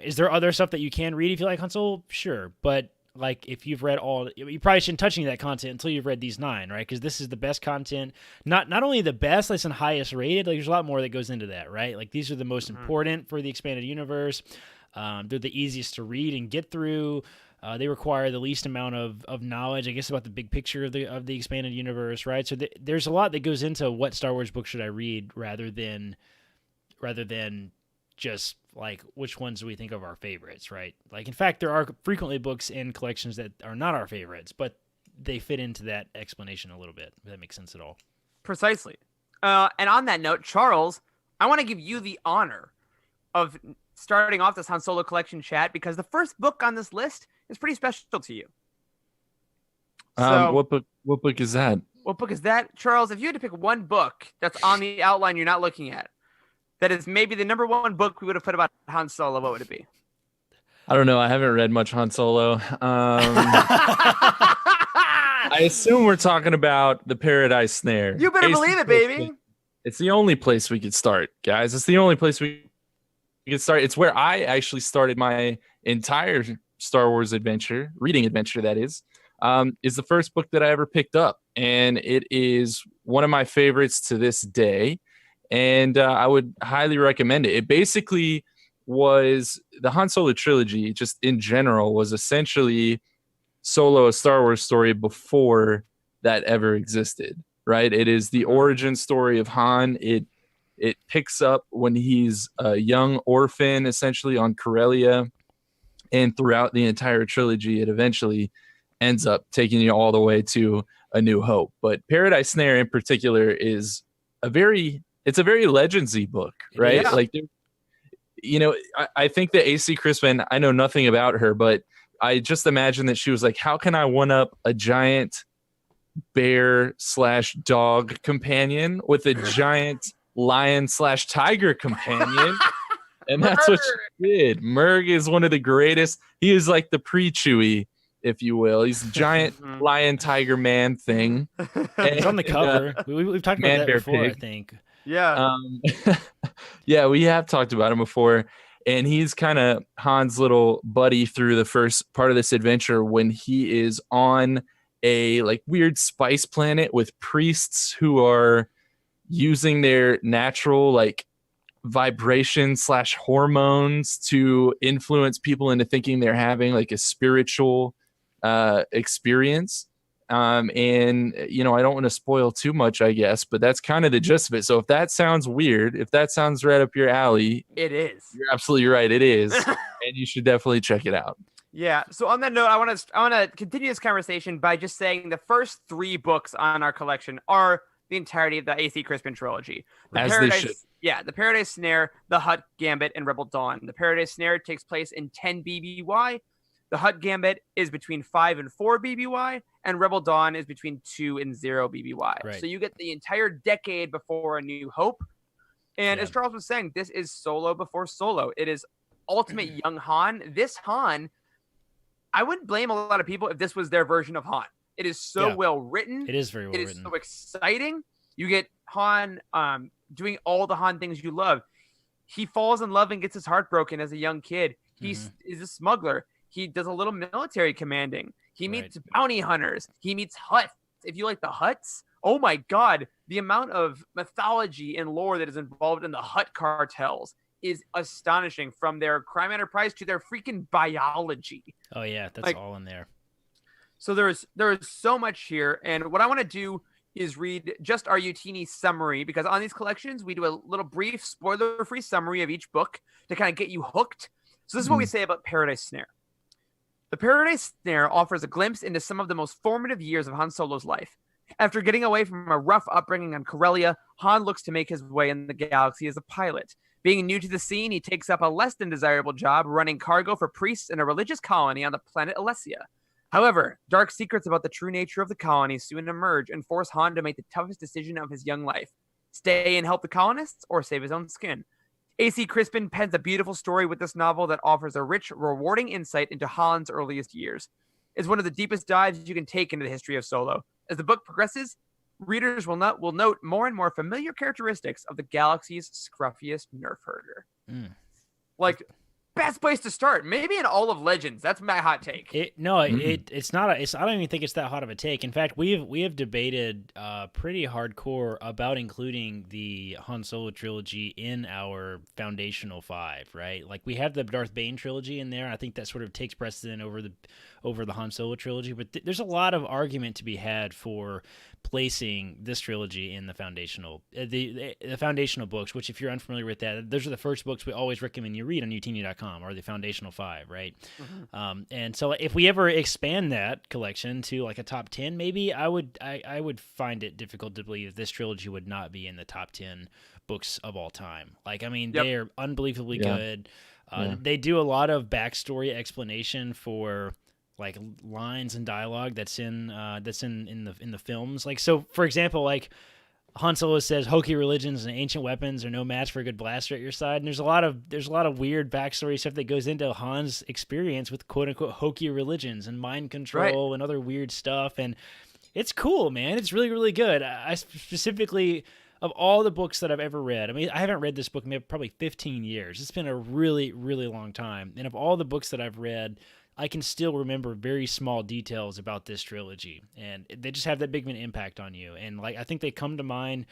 Is there other stuff that you can read if you like Han Solo? Sure, but like if you've read all, you probably shouldn't touch any of that content until you've read these 9, right? Because this is the best content. Not only the best, it's the highest rated. Like there's a lot more that goes into that, right? Like these are the most important for the expanded universe. They're the easiest to read and get through. They require the least amount of knowledge, I guess, about the big picture of the expanded universe, right? So there's a lot that goes into what Star Wars book should I read, rather than just like which ones do we think of our favorites, right? Like, in fact, there are frequently books in collections that are not our favorites, but they fit into that explanation a little bit. If that makes sense at all. Precisely. And on that note, Charles, I want to give you the honor of starting off this Han Solo collection chat because the first book on this list is pretty special to you. So, What book is that? what book is that? Charles, if you had to pick one book that's on the outline you're not looking at, that is maybe the number 1 book we would have put about Han Solo, what would it be? I don't know. I haven't read much Han Solo. I assume we're talking about the Paradise Snare. You better believe it, baby. It's the only place we could start, guys. It's the only place we could start. It's where I actually started my entire Star Wars adventure, reading adventure, that is the first book that I ever picked up. And it is one of my favorites to this day. And I would highly recommend it. It basically was the Han Solo trilogy, just in general, was essentially Solo, a Star Wars story before that ever existed. Right? It is the origin story of Han. It picks up when he's a young orphan, essentially on Corellia, and throughout the entire trilogy, it eventually ends up taking you all the way to A New Hope. But Paradise Snare, in particular, is a very Legendsy book, right? Yeah. Like, I think that AC Crispin, I know nothing about her, but I just imagine that she was like, how can I one up a giant bear/dog companion with a giant lion/tiger companion? And that's what she did. Murg is one of the greatest. He is like the pre-Chewie, if you will. He's a giant lion tiger man thing. It's on the cover. We've talked about that before, I think. Yeah. Yeah, we have talked about him before. And he's kind of Han's little buddy through the first part of this adventure when he is on a like weird spice planet with priests who are using their natural like vibration/hormones to influence people into thinking they're having like a spiritual experience. And I don't want to spoil too much, I guess, but that's kind of the gist of it. So if that sounds weird, if that sounds right up your alley, it is. You're absolutely right. It is. And you should definitely check it out. Yeah. So on that note, I want to continue this conversation by just saying the first 3 books on our collection are the entirety of the AC Crispin trilogy. They should. Yeah, the Paradise Snare, the Hutt Gambit, and Rebel Dawn. The Paradise Snare takes place in 10 BBY. The Hutt Gambit is between 5 and 4 BBY, and Rebel Dawn is between 2 and 0 BBY. Right. So you get the entire decade before A New Hope. And as Charles was saying, this is Solo before Solo. It is ultimate young Han. This Han, I wouldn't blame a lot of people if this was their version of Han. It is so well written. It is very well written. It is so exciting. You get Han doing all the Han things you love. He falls in love and gets his heart broken as a young kid. He is a smuggler. He does a little military commanding. He meets bounty hunters. He meets Hutts. If you like the Hutts, oh my God, the amount of mythology and lore that is involved in the Hutt cartels is astonishing, from their crime enterprise to their freaking biology. Oh yeah, that's all in there. So there is so much here, and what I want to do is read just our Utini summary, because on these collections we do a little brief spoiler-free summary of each book to kind of get you hooked. So this is what we say about Paradise Snare. The Paradise Snare offers a glimpse into some of the most formative years of Han Solo's life. After getting away from a rough upbringing on Corellia, Han looks to make his way in the galaxy as a pilot. Being new to the scene, he takes up a less than desirable job running cargo for priests in a religious colony on the planet Alesia. However, dark secrets about the true nature of the colony soon emerge and force Han to make the toughest decision of his young life: stay and help the colonists or save his own skin. AC Crispin pens a beautiful story with this novel that offers a rich, rewarding insight into Han's earliest years. It's one of the deepest dives you can take into the history of Solo. As the book progresses, readers will note more and more familiar characteristics of the galaxy's scruffiest nerf herder. Like, best place to start, maybe in all of Legends. That's my hot take. It's not. I don't even think it's that hot of a take. In fact, we have debated pretty hardcore about including the Han Solo trilogy in our foundational 5. Right? Like, we have the Darth Bane trilogy in there. I think that sort of takes precedent over the Han Solo trilogy. But there's a lot of argument to be had for placing this trilogy in the foundational the foundational books, which, if you're unfamiliar with that, those are the first books we always recommend you read on utini.com, or the foundational 5, right? And so if we ever expand that collection to like a top 10, maybe I would find it difficult to believe this trilogy would not be in the top 10 books of all time. Like, I mean, they are unbelievably good. They do a lot of backstory explanation for like lines and dialogue that's in the films. Like, so for example, like Han Solo says hokey religions and ancient weapons are no match for a good blaster at your side. And there's a lot of weird backstory stuff that goes into Han's experience with quote unquote hokey religions and mind control and other weird stuff. And it's cool, man. It's really, really good. I specifically of all the books that I've ever read, I mean, I haven't read this book in probably 15 years. It's been a really, really long time. And of all the books that I've read, I can still remember very small details about this trilogy. And they just have that big of an impact on you. And like I think they come to mind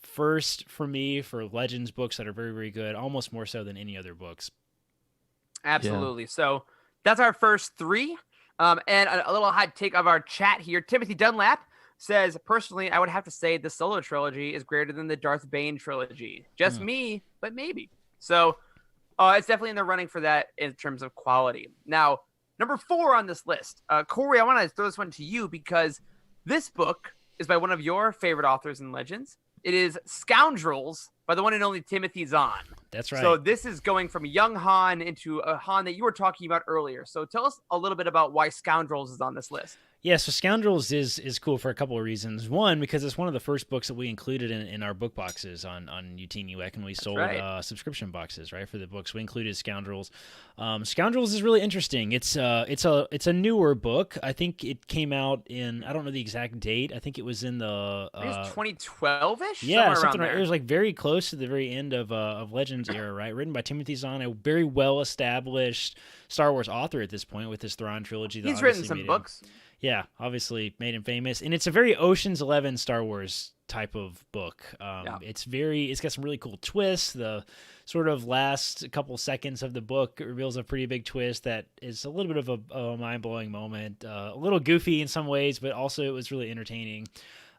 first for me for Legends books that are very, very good, almost more so than any other books. Absolutely. So that's our first three. And a little hot take of our chat here. Timothy Dunlap says, personally, I would have to say the Solo Trilogy is greater than the Darth Bane trilogy. Just me, but maybe. So it's definitely in the running for that in terms of quality. Now, number 4 on this list. Corey, I want to throw this one to you because this book is by one of your favorite authors in Legends. It is Scoundrels by the one and only Timothy Zahn. That's right. So this is going from young Han into a Han that you were talking about earlier. So tell us a little bit about why Scoundrels is on this list. Yeah, so Scoundrels is cool for a couple of reasons. One, because it's one of the first books that we included in our book boxes on UT UEC, and we sold subscription boxes, right, for the books. We included Scoundrels. Scoundrels is really interesting. It's a newer book. I think it came out in, I don't know the exact date. I think it was in the 2012-ish. Yeah, something right. It was like very close to the very end of Legends era, right? Written by Timothy Zahn, a very well established Star Wars author at this point with his Thrawn trilogy. He's written some books. Yeah, obviously made him famous, and it's a very Ocean's 11 Star Wars type of book. It's got some really cool twists. The sort of last couple seconds of the book reveals a pretty big twist that is a little bit of a mind-blowing moment, a little goofy in some ways, but also it was really entertaining.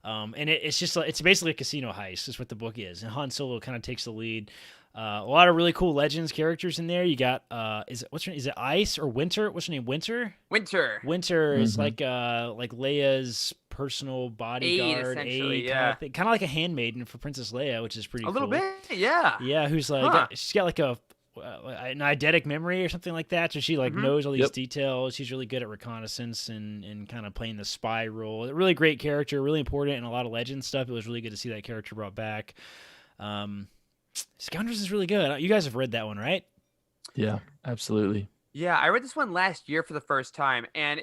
And it's basically a casino heist is what the book is, and Han Solo kind of takes the lead. A lot of really cool Legends characters in there. You got is it Ice or Winter? What's her name? Winter. Winter is like Leia's personal bodyguard, aide, kind of like a handmaiden for Princess Leia, which is pretty cool. A little bit, yeah. Yeah, who's like she's got like an eidetic memory or something like that, so she knows all these details. She's really good at reconnaissance and kind of playing the spy role. A really great character, really important in a lot of Legends stuff. It was really good to see that character brought back. Scoundrels is really good. You guys have read that one, right? Yeah, absolutely. Yeah, I read this one last year for the first time, and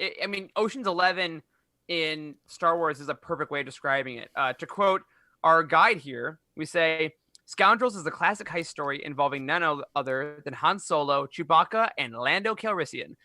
Ocean's 11 in Star Wars is a perfect way of describing it. To quote our guide here, we say, Scoundrels is a classic heist story involving none other than Han Solo, Chewbacca, and Lando Calrissian.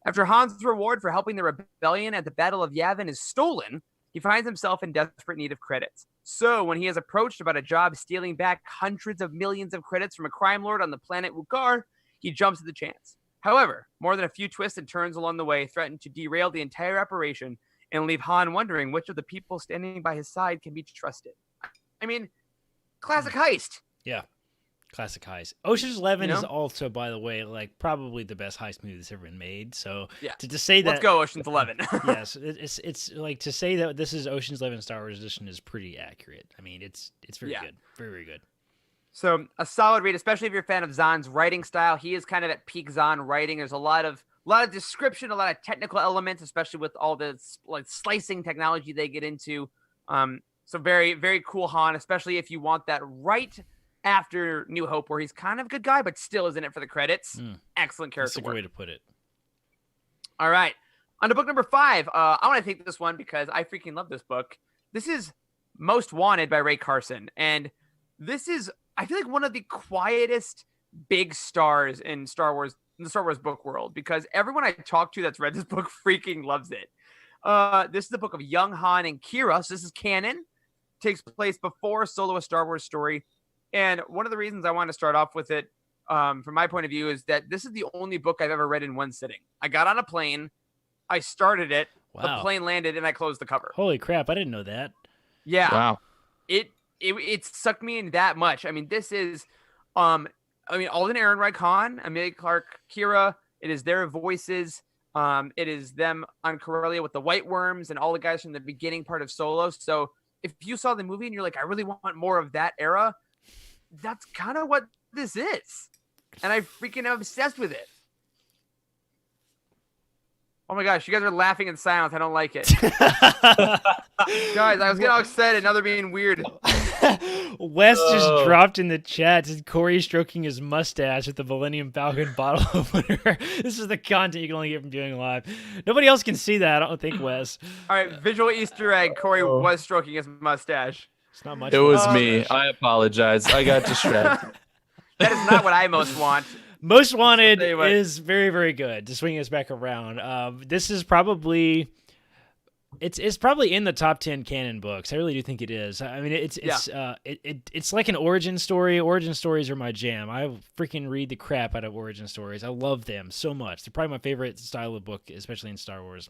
After Han's reward for helping the rebellion at the Battle of Yavin is stolen, he finds himself in desperate need of credits. So when he is approached about a job stealing back hundreds of millions of credits from a crime lord on the planet Wukar, he jumps at the chance. However, more than a few twists and turns along the way threaten to derail the entire operation and leave Han wondering which of the people standing by his side can be trusted. I mean, classic heist. Yeah. Classic heist. Ocean's 11 is also, by the way, like probably the best heist movie that's ever been made. So to say that, let's go Ocean's 11. Yes, it's like to say that this is Ocean's 11 Star Wars edition is pretty accurate. I mean, it's very good, very, very good. So a solid read, especially if you're a fan of Zahn's writing style. He is kind of at peak Zahn writing. There's a lot of description, a lot of technical elements, especially with all the like slicing technology they get into. So very, very cool Han, especially if you want that right after New Hope, where he's kind of a good guy, but still is in it for the credits. Excellent character That's a good way to put it. All right. On to book number 5. I want to take this one because I freaking love this book. This is Most Wanted by Ray Carson. And this is, I feel like, one of the quietest big stars in Star Wars, in the Star Wars book world, because everyone I talk to that's read this book freaking loves it. This is the book of young Han and Kira. So this is canon. Takes place before Solo, a Star Wars story. And one of the reasons I want to start off with it, from my point of view, is that this is the only book I've ever read in one sitting. I got on a plane, I started it, the plane landed, and I closed the cover. Holy crap, I didn't know that. Yeah. Wow. It sucked me in that much. I mean, this is, Alden Ehrenreich Han, Amelia Clark, Kira. It is their voices. It is them on Corellia with the White Worms and all the guys from the beginning part of Solo. So if you saw the movie and you're like, I really want more of that era, that's kind of what this is. And I freaking am obsessed with it. Oh my gosh, you guys are laughing in silence. I don't like it. Guys, I was getting all excited. Now they're being weird. Wes just dropped in the chat, said Corey stroking his mustache with the Millennium Falcon bottle opener. This is the content you can only get from doing live. Nobody else can see that, I don't think, Wes. All right, visual Easter egg. Corey was stroking his mustache. It's not much. It of a was bus me. rush. I apologize. I got distracted. That is not what I most want. Most Wanted I'll tell you what. is very, very good. To swing us back around, this is probably it's probably in the top 10 canon books. I really do think it is. I mean, it's like an origin story. Origin stories are my jam. I freaking read the crap out of origin stories. I love them so much. They're probably my favorite style of book, especially in Star Wars.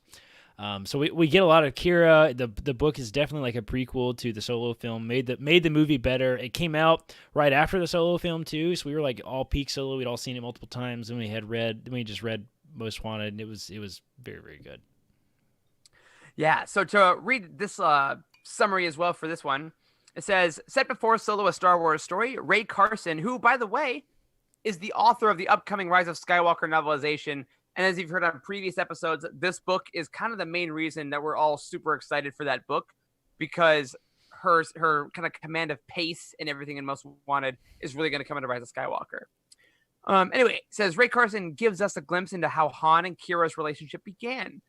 So we get a lot of Kira. The book is definitely like a prequel to the Solo film. Made the movie better. It came out right after the Solo film too, so we were like all peak Solo. We'd all seen it multiple times, and we just read Most Wanted, and it was very, very good. Yeah, so to read this summary as well for this one, it says, set before Solo a Star Wars story, Ray Carson, who, by the way, is the author of the upcoming Rise of Skywalker novelization. And as you've heard on previous episodes, this book is kind of the main reason that we're all super excited for that book, because her kind of command of pace and everything in Most Wanted is really going to come into Rise of Skywalker. Anyway, it says, Ray Carson gives us a glimpse into how Han and Kira's relationship began.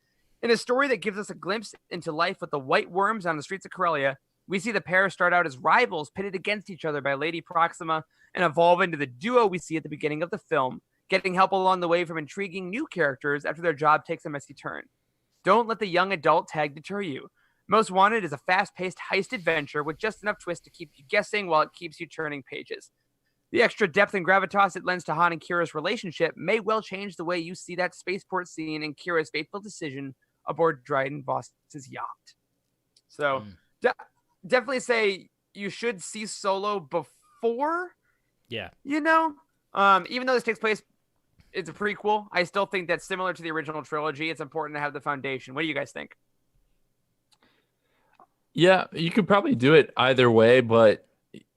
In a story that gives us a glimpse into life with the White Worms on the streets of Corellia, we see the pair start out as rivals pitted against each other by Lady Proxima and evolve into the duo we see at the beginning of the film, getting help along the way from intriguing new characters after their job takes a messy turn. Don't let the young adult tag deter you. Most Wanted is a fast-paced heist adventure with just enough twist to keep you guessing while it keeps you turning pages. The extra depth and gravitas it lends to Han and Kira's relationship may well change the way you see that spaceport scene and Kira's fateful decision aboard Dryden Voss's yacht. So definitely say you should see Solo before. Yeah. Even though this takes place, it's a prequel, I still think that similar to the original trilogy, it's important to have the foundation. What do you guys think? Yeah, you could probably do it either way,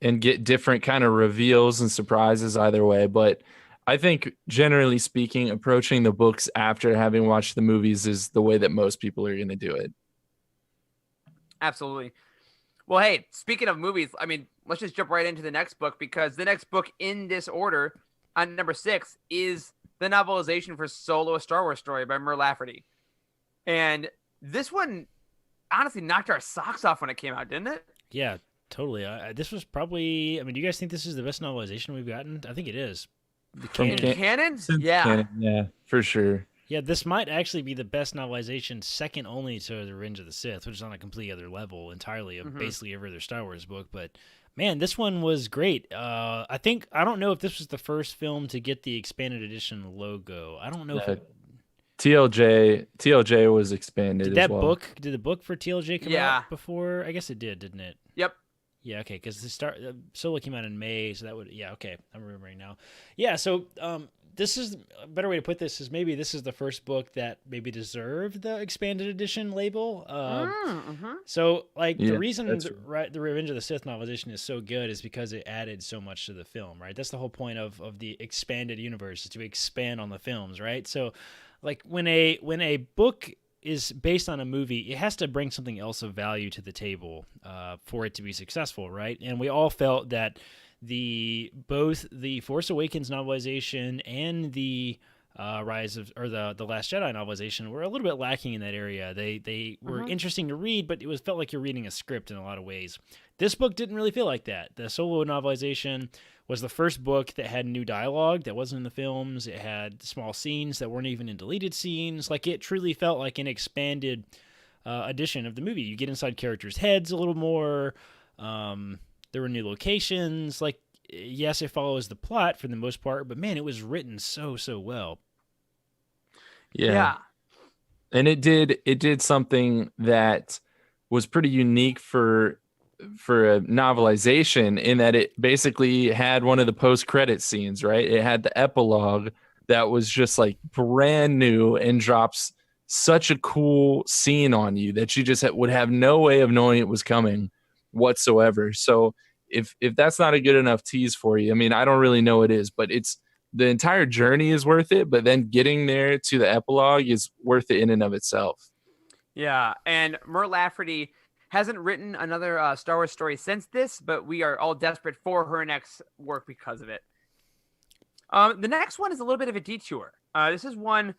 and get different kind of reveals and surprises either way. But I think generally speaking, approaching the books after having watched the movies is the way that most people are going to do it. Absolutely. Well, hey, speaking of movies, I mean, let's just jump right into the next book, because the next book in this order on number 6 is the novelization for Solo, a Star Wars story by Mur Lafferty. And this one honestly knocked our socks off when it came out, didn't it? Yeah, totally. This was probably, I mean, do you guys think this is the best novelization we've gotten? I think it is. In canon? Yeah. Canon, yeah, for sure. Yeah, this might actually be the best novelization, second only to The Revenge of the Sith, which is on a completely other level entirely of basically every other Star Wars book. But man, this one was great. I don't know if this was the first film to get the expanded edition logo. I don't know if TLJ was expanded. Did as well. Did the book for TLJ come out before? I guess it didn't it? Yep. Yeah, okay, because the Solo came out in May, so that would, yeah, okay, I'm remembering now. Yeah, so this is, a better way to put this is maybe this is the first book that maybe deserved the expanded edition label. So, like, the reason the Revenge of the Sith novelization is so good is because it added so much to the film, right? That's the whole point of the expanded universe, is to expand on the films, right? So, like, when a book is based on a movie, it has to bring something else of value to the table for it to be successful, right? And we all felt that both the Force Awakens novelization and the Rise of, or the Last Jedi novelization were a little bit lacking in that area. They were interesting to read, but it felt like you're reading a script in a lot of ways. This book didn't really feel like that. The Solo novelization was the first book that had new dialogue that wasn't in the films. It had small scenes that weren't even in deleted scenes. Like, it truly felt like an expanded edition of the movie. You get inside characters' heads a little more. There were new locations. Like, yes, it follows the plot for the most part, but man, it was written so well. Yeah. And it did something that was pretty unique for a novelization, in that it basically had one of the post-credit scenes, right? It had the epilogue that was just like brand new and drops such a cool scene on you that you just would have no way of knowing it was coming whatsoever. So if that's not a good enough tease for you, I mean, I don't really know what is, but it's, the entire journey is worth it, but then getting there to the epilogue is worth it in and of itself. Yeah. And Mur Lafferty hasn't written another Star Wars story since this, but we are all desperate for her next work because of it. The next one is a little bit of a detour. This is one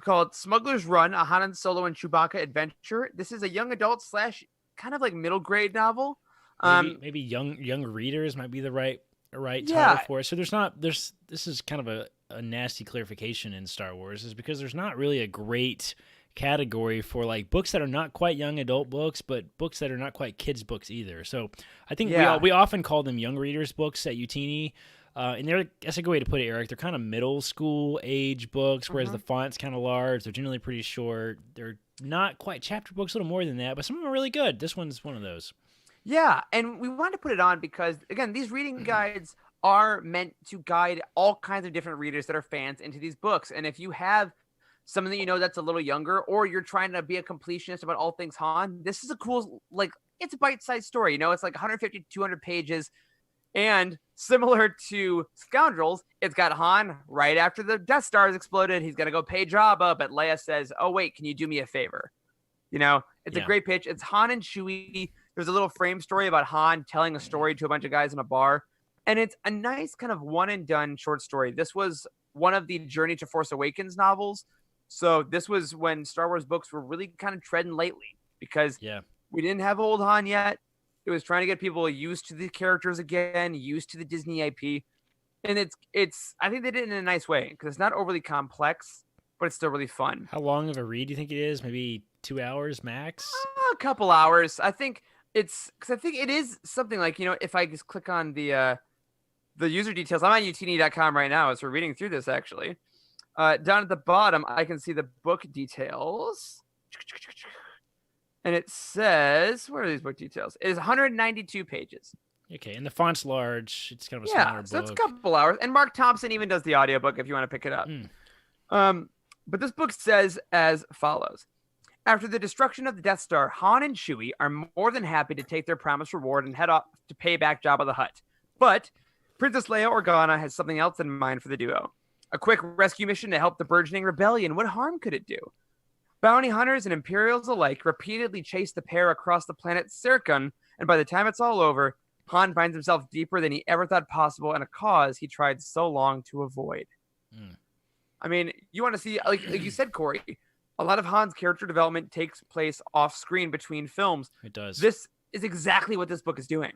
called Smugglers Run, a Han Solo and Chewbacca adventure. This is a young adult / kind of like middle grade novel. Maybe young readers might be the right Yeah. title for it. So this is kind of a nasty clarification in Star Wars, is because there's not really a great category for like books that are not quite young adult books, but books that are not quite kids books either. So I think we often call them young readers books at UTini. And that's a good way to put it, Eric. They're kind of middle school age books, whereas the font's kind of large. They're generally pretty short. They're not quite chapter books, a little more than that, but some of them are really good. This one's one of those. Yeah, and we wanted to put it on because, again, these reading guides are meant to guide all kinds of different readers that are fans into these books. And if you have someone that you know that's a little younger, or you're trying to be a completionist about all things Han, this is a cool, like, it's a bite-sized story. You know, it's like 150 to 200 pages. And similar to Scoundrels, it's got Han right after the Death Star has exploded. He's going to go pay Jabba, but Leia says, oh, wait, can you do me a favor? You know, it's a great pitch. It's Han and Chewie. There's a little frame story about Han telling a story to a bunch of guys in a bar. And it's a nice kind of one-and-done short story. This was one of the Journey to Force Awakens novels. So this was when Star Wars books were really kind of treading lately, because we didn't have old Han yet. It was trying to get people used to the characters again, used to the Disney IP. And it's I think they did it in a nice way, because it's not overly complex, but it's still really fun. How long of a read do you think it is? Maybe 2 hours max? A couple hours. I think because I think it is something like, you know, if I just click on the user details, I'm on utini.com right now as we're reading through this, actually. Down at the bottom, I can see the book details. And it says, where are these book details? It is 192 pages. Okay, and the font's large. It's kind of a smaller book. So it's a couple hours. And Mark Thompson even does the audiobook if you want to pick it up. But this book says as follows. After the destruction of the Death Star, Han and Chewie are more than happy to take their promised reward and head off to pay back Jabba the Hutt. But Princess Leia Organa has something else in mind for the duo. A quick rescue mission to help the burgeoning rebellion. What harm could it do? Bounty hunters and Imperials alike repeatedly chase the pair across the planet Serkon, and by the time it's all over, Han finds himself deeper than he ever thought possible in a cause he tried so long to avoid. I mean, you want to see, like you said, Corey, a lot of Han's character development takes place off screen between films. It does. This is exactly what this book is doing.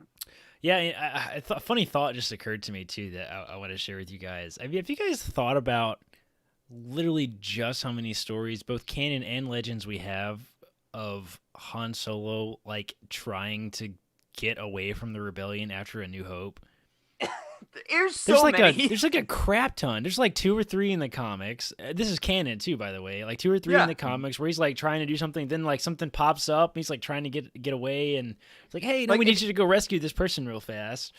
Yeah, a funny thought just occurred to me, too, that I want to share with you guys. Have you guys thought about literally just how many stories, both canon and legends, we have of Han Solo, like, trying to get away from the rebellion after A New Hope? There's many. There's like a crap ton. There's like 2 or 3 in the comics. This is canon too, by the way. Like 2 or 3 in the comics where he's like trying to do something, then like something pops up, and he's like trying to get away, and it's like, hey, no, we need you to go rescue this person real fast.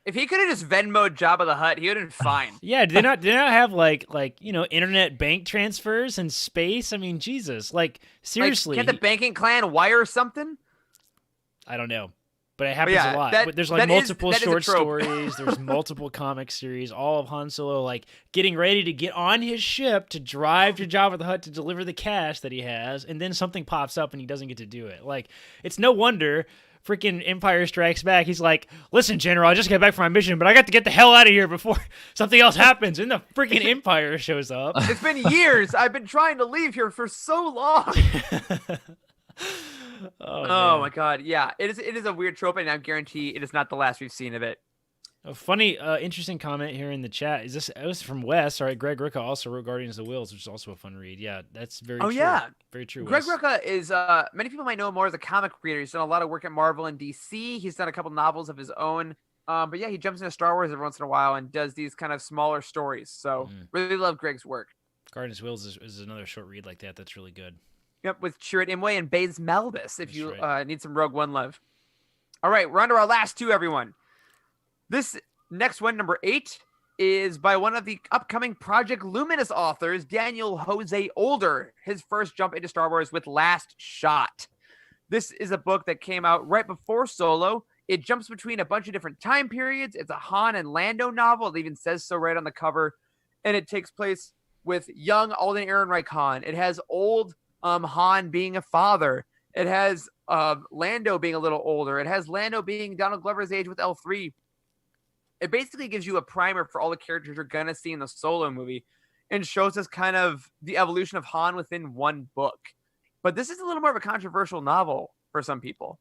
If he could have just Venmo'd Jabba the Hutt, he would have been fine. Yeah, did not have like you know, internet bank transfers and space? I mean, Jesus, like seriously, can't the banking clan wire something? I don't know. But it happens a lot. But there's like multiple short stories. There's multiple comic series. All of Han Solo like getting ready to get on his ship to drive to Jabba the Hutt to deliver the cash that he has, and then something pops up and he doesn't get to do it. Like, it's no wonder freaking Empire Strikes Back. He's like, "Listen, General, I just got back from my mission, but I got to get the hell out of here before something else happens." And the freaking Empire shows up. It's been years. I've been trying to leave here for so long. Oh my God. Yeah, it is a weird trope, and I guarantee it is not the last we've seen of it. A funny, interesting comment here in the chat. It was from Wes. All right, Greg Rucka also wrote Guardians of the Wheels, which is also a fun read. Yeah, that's very true. Yeah. Very true, Greg Wes. Rucka is, many people might know him more as a comic reader. He's done a lot of work at Marvel and DC. He's done a couple novels of his own. But yeah, he jumps into Star Wars every once in a while and does these kind of smaller stories. So really love Greg's work. Guardians of the Wheels is another short read like that. That's really good. Yep, with Chirrut Imwe and Baze Malbus, if you need some Rogue One love. All right, we're on to our last two, everyone. This next one, number 8, is by one of the upcoming Project Luminous authors, Daniel Jose Older. His first jump into Star Wars with Last Shot. This is a book that came out right before Solo. It jumps between a bunch of different time periods. It's a Han and Lando novel. It even says so right on the cover. And it takes place with young Alden Ehrenreich Han. It has old Han being a father. It has Lando being a little older. It has Lando being Donald Glover's age with L3. It basically gives you a primer for all the characters you're going to see in the Solo movie and shows us kind of the evolution of Han within one book. But this is a little more of a controversial novel for some people.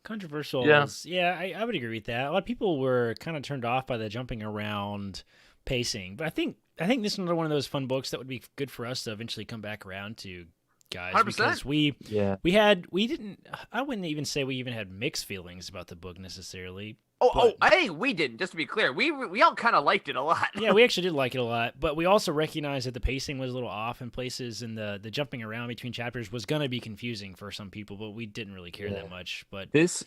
Controversial. Yeah. Yeah, I would agree with that. A lot of people were kind of turned off by the jumping around pacing, but I think this is another one of those fun books that would be good for us to eventually come back around to, guys, 100%. because we didn't. I wouldn't even say we even had mixed feelings about the book necessarily. I think we didn't. Just to be clear, we all kind of liked it a lot. Yeah, we actually did like it a lot, but we also recognized that the pacing was a little off in places, and the jumping around between chapters was going to be confusing for some people, but we didn't really care that much. But this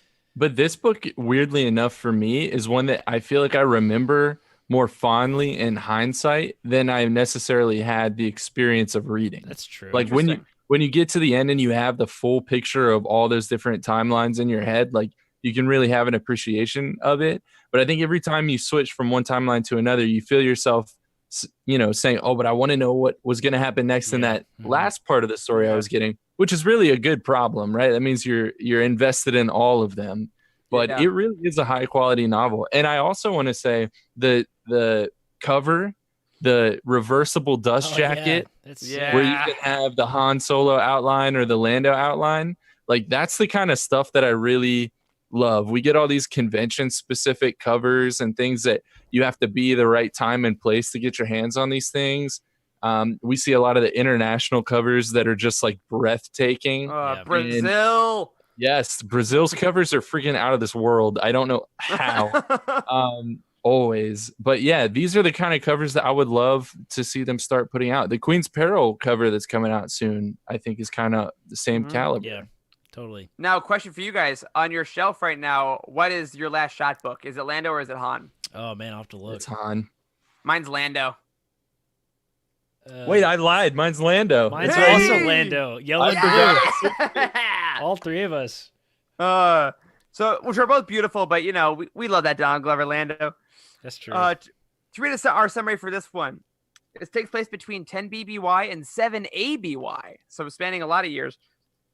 book, weirdly enough, for me, is one that I feel like I remember more fondly in hindsight than I necessarily had the experience of reading. that's true. Like when you get to the end and you have the full picture of all those different timelines in your head, like you can really have an appreciation of it. But I think every time you switch from one timeline to another, you feel yourself, saying, oh, but I want to know what was going to happen next in that last part of the story I was getting, which is really a good problem, right? That means you're invested in all of them. But it really is a high quality novel. And I also want to say the cover, the reversible dust jacket, where you can have the Han Solo outline or the Lando outline, like that's the kind of stuff that I really love. We get all these convention specific covers and things that you have to be the right time and place to get your hands on these things. We see a lot of the international covers that are just like breathtaking. Brazil. Yes, Brazil's covers are freaking out of this world. I don't know how. Always. But yeah, these are the kind of covers that I would love to see them start putting out. The Queen's Peril cover that's coming out soon, I think, is kind of the same caliber. Yeah, totally. Now, question for you guys. On your shelf right now, what is your last shot book? Is it Lando or is it Han? Oh, man, I'll have to look. It's Han. Mine's Lando. Wait, I lied. Mine's Lando. Mine's also Lando. Yellow and blue. All three of us. Which are both beautiful, but we love that Donald Glover Lando. That's true. To read us our summary for this one, it takes place between 10 BBY and 7 ABY, so spanning a lot of years.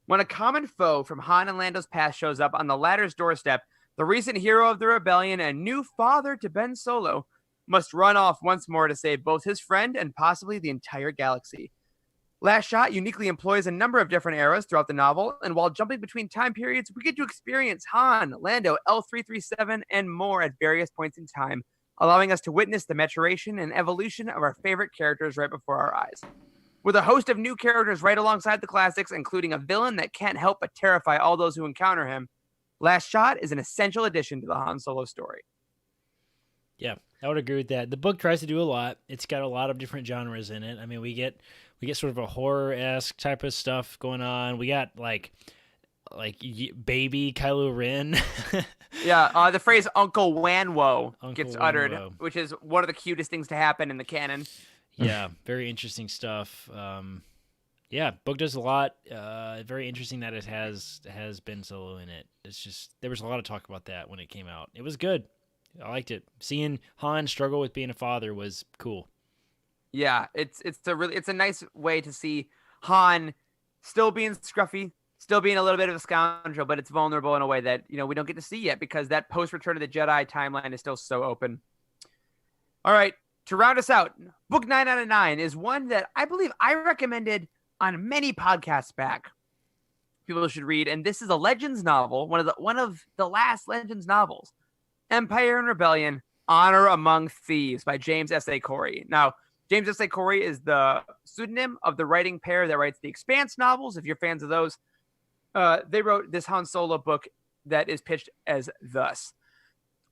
When a common foe from Han and Lando's past shows up on the latter's doorstep, the recent hero of the rebellion and new father to Ben Solo must run off once more to save both his friend and possibly the entire galaxy. Last Shot uniquely employs a number of different eras throughout the novel, and while jumping between time periods, we get to experience Han, Lando, L337, and more at various points in time, allowing us to witness the maturation and evolution of our favorite characters right before our eyes. With a host of new characters right alongside the classics, including a villain that can't help but terrify all those who encounter him, Last Shot is an essential addition to the Han Solo story. Yeah, I would agree with that. The book tries to do a lot. It's got a lot of different genres in it. I mean, we get sort of a horror-esque type of stuff going on. We got like baby Kylo Ren. The phrase Uncle Wanwo gets Wanwo. uttered, which is one of the cutest things to happen in the canon. Yeah, very interesting stuff. Book does a lot. Very interesting that it has Ben Solo in it. It's just there was a lot of talk about that when it came out. It was good. I liked it. Seeing Han struggle with being a father was cool. Yeah, it's a nice way to see Han still being scruffy, still being a little bit of a scoundrel, but it's vulnerable in a way that we don't get to see yet because that post Return of the Jedi timeline is still so open. All right, to round us out, book 9 out of 9 is one that I believe I recommended on many podcasts back. People should read, and this is a Legends novel, one of the last Legends novels, Empire and Rebellion: Honor Among Thieves by James S.A. Corey. Now, James S.A. Corey is the pseudonym of the writing pair that writes the Expanse novels. If you're fans of those, they wrote this Han Solo book that is pitched as thus.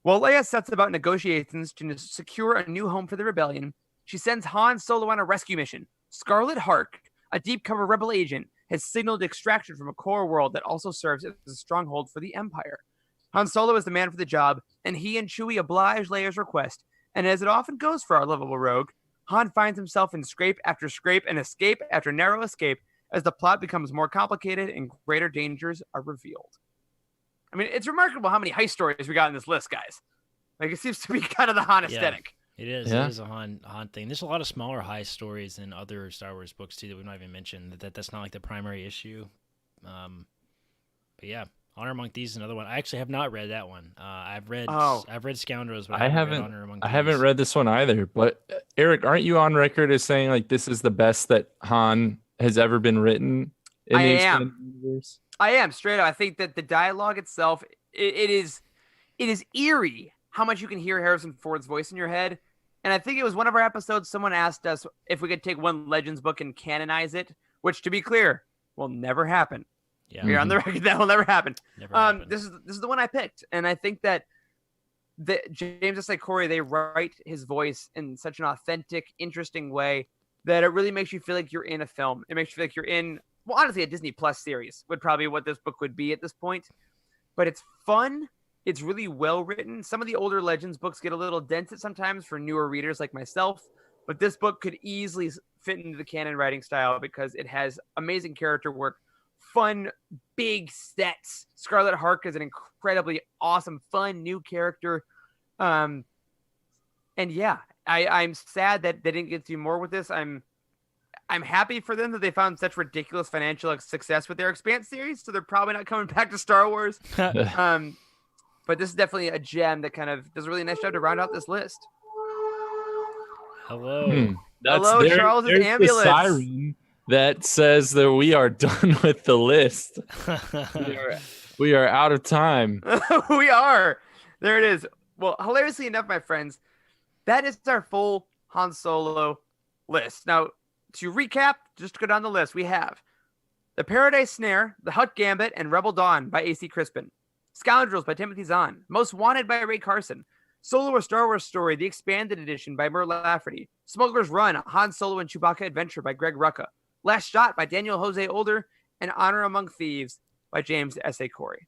While Leia sets about negotiations to secure a new home for the rebellion, she sends Han Solo on a rescue mission. Scarlet Heart, a deep cover rebel agent, has signaled extraction from a core world that also serves as a stronghold for the Empire. Han Solo is the man for the job, and he and Chewie oblige Leia's request. And as it often goes for our lovable rogue, Han finds himself in scrape after scrape and escape after narrow escape as the plot becomes more complicated and greater dangers are revealed. I mean, it's remarkable how many heist stories we got in this list, guys. Like, it seems to be kind of the Han aesthetic. It is. Yeah. It is a Han thing. There's a lot of smaller heist stories in other Star Wars books, too, that we've not even mentioned. That's not like the primary issue. But yeah, Honor Among Thieves is another one. I actually have not read that one. I've read Scoundrels, but I haven't read Honor Among Thieves. I haven't read this one either. But Eric, aren't you on record as saying like this is the best that Han has ever been written in the expanded universe? I am straight up. I think that the dialogue itself it is eerie how much you can hear Harrison Ford's voice in your head. And I think it was one of our episodes, someone asked us if we could take one Legends book and canonize it, which, to be clear, will never happen. Yeah. We're on the record, that will never happen. Never happened. This is the one I picked, and I think that James S. A. Corey, they write his voice in such an authentic, interesting way that it really makes you feel like you're in a film. It makes you feel like you're in, well, honestly, a Disney Plus series would probably what this book would be at this point. But it's fun. It's really well written. Some of the older Legends books get a little dented sometimes for newer readers like myself, but this book could easily fit into the canon writing style because it has amazing character work, fun, big sets. Scarlet Hark is an incredibly awesome, fun new character. And yeah, I'm sad that they didn't get to do more with this. I'm happy for them that they found such ridiculous financial success with their Expanse series, so they're probably not coming back to Star Wars. But this is definitely a gem that kind of does a really nice job to round out this list. Hello. Hello, Charles' there's ambulance. The siren that says that we are done with the list. We are out of time. We are. There it is. Well, hilariously enough, my friends, that is our full Han Solo list. Now, to recap, just to go down the list, we have The Paradise Snare, The Hutt Gambit, and Rebel Dawn by A.C. Crispin. Scoundrels by Timothy Zahn. Most Wanted by Ray Carson. Solo: A Star Wars Story, the Expanded Edition by Mur Lafferty. Smugglers Run, a Han Solo and Chewbacca Adventure by Greg Rucka. Last Shot by Daniel Jose Older. And Honor Among Thieves by James S.A. Corey.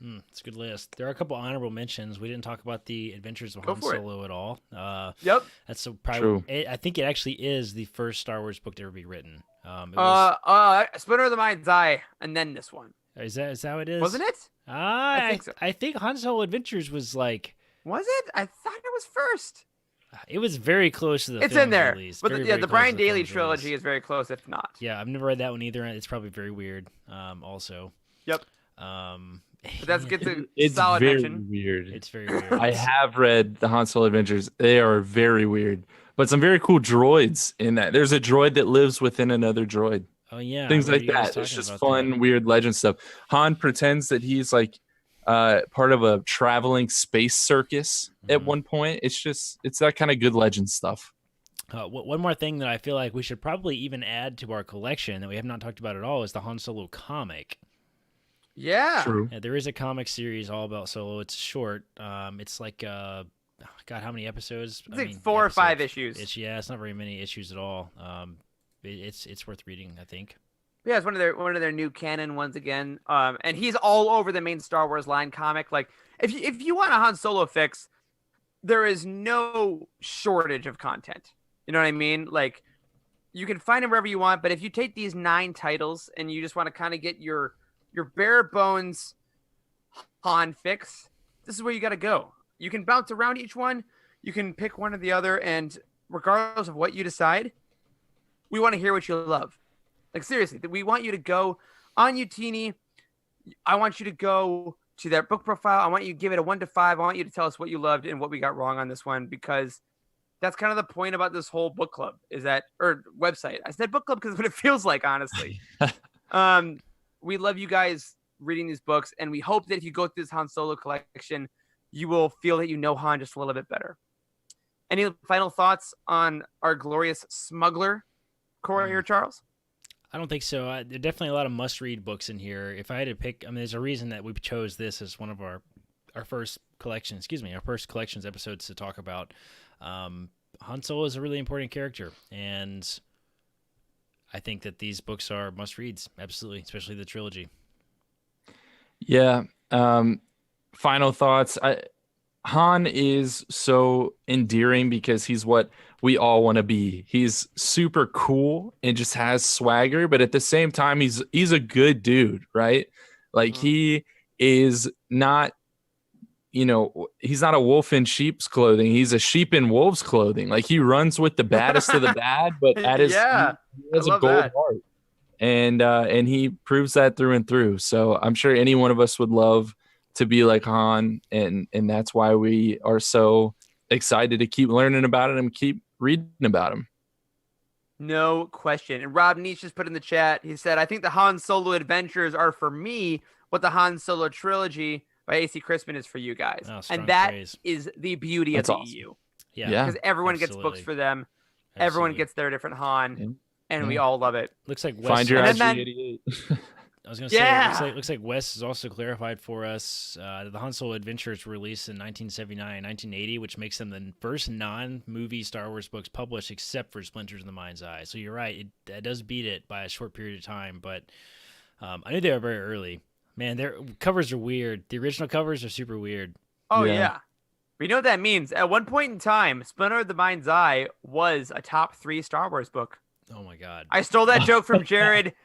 It's a good list. There are a couple honorable mentions. We didn't talk about the Adventures of Han Solo at all. Yep. That's probably. I think it actually is the first Star Wars book to ever be written. Splinter of the Mind's Eye, and then this one. Is that how it is? Wasn't it? I think so. I think Han Solo Adventures was like. Was it? I thought it was first. It was very close to the. It's in there, but the Brian Daley trilogy is very close, if not. Yeah, I've never read that one either. It's probably very weird. Also. Yep. But that's good to it's solid very mention. weird. It's very weird. I have read the Han Solo Adventures. They are very weird, but some very cool droids in that. There's a droid that lives within another droid. Oh yeah, Things like that. It's just fun, weird legend stuff. Han pretends that he's like part of a traveling space circus at one point. It's that kind of good legend stuff. One more thing that I feel like we should probably even add to our collection that we have not talked about at all is the Han Solo comic. Yeah. True. There is a comic series all about Solo. It's short. It's like God, how many episodes? It's like 4 or 5 issues. It's not very many issues at all. It's worth reading, I think. Yeah, it's one of their new canon ones again. And he's all over the main Star Wars line comic. Like, if you want a Han Solo fix, there is no shortage of content. You know what I mean? Like, you can find him wherever you want. But if you take these 9 titles and you just want to kind of get your bare bones Han fix, this is where you got to go. You can bounce around each one. You can pick one or the other. And regardless of what you decide, we want to hear what you love. Like, seriously, we want you to go on Utini. I want you to go to their book profile. I want you to give it a 1 to 5. I want you to tell us what you loved and what we got wrong on this one, because that's kind of the point about this whole book club or website. I said book club because what it feels like, honestly. We love you guys reading these books, and we hope that if you go through this Han Solo collection, you will feel that you know Han just a little bit better. Any final thoughts on our glorious smuggler Corey or Charles? I don't think so. There are definitely a lot of must-read books in here. If I had to pick, there's a reason that we chose this as one of our first collection. Our first collections episodes to talk about. Han Solo is a really important character, and I think that these books are must-reads. Absolutely, especially the trilogy. Yeah. Final thoughts. Han is so endearing because he's what we all want to be. He's super cool and just has swagger, but at the same time, he's a good dude, right? Like, he is not, he's not a wolf in sheep's clothing. He's a sheep in wolf's clothing. Like, he runs with the baddest of the bad, but at his feet, he has a gold heart. And he proves that through and through. So I'm sure any one of us would love to be like Han, and that's why we are so excited to keep learning about it and keep reading about him. No question. And Rob Nietzsche just put in the chat, he said, I think the Han Solo adventures are for me what the Han Solo trilogy by AC Crispin is for you guys. Oh, strong and that praise. is the beauty That's of the awesome. EU. Yeah. Because everyone gets books absolutely. for them. Everyone Absolutely. gets their different Han, and we Yeah. all love it. Looks like Wes. Find your And then- IG88. I was gonna say, Yeah. looks like Wes has also clarified for us the Han Solo Adventures were released in 1979 and 1980, which makes them the first non-movie Star Wars books published, except for Splinters in the Mind's Eye. So you're right, that does beat it by a short period of time. But I knew they were very early. Man, their covers are weird. The original covers are super weird. Oh, Yeah. yeah. We know what that means. At one point in time, Splinter of the Mind's Eye was a top 3 Star Wars book. Oh my god. I stole that joke from Jared.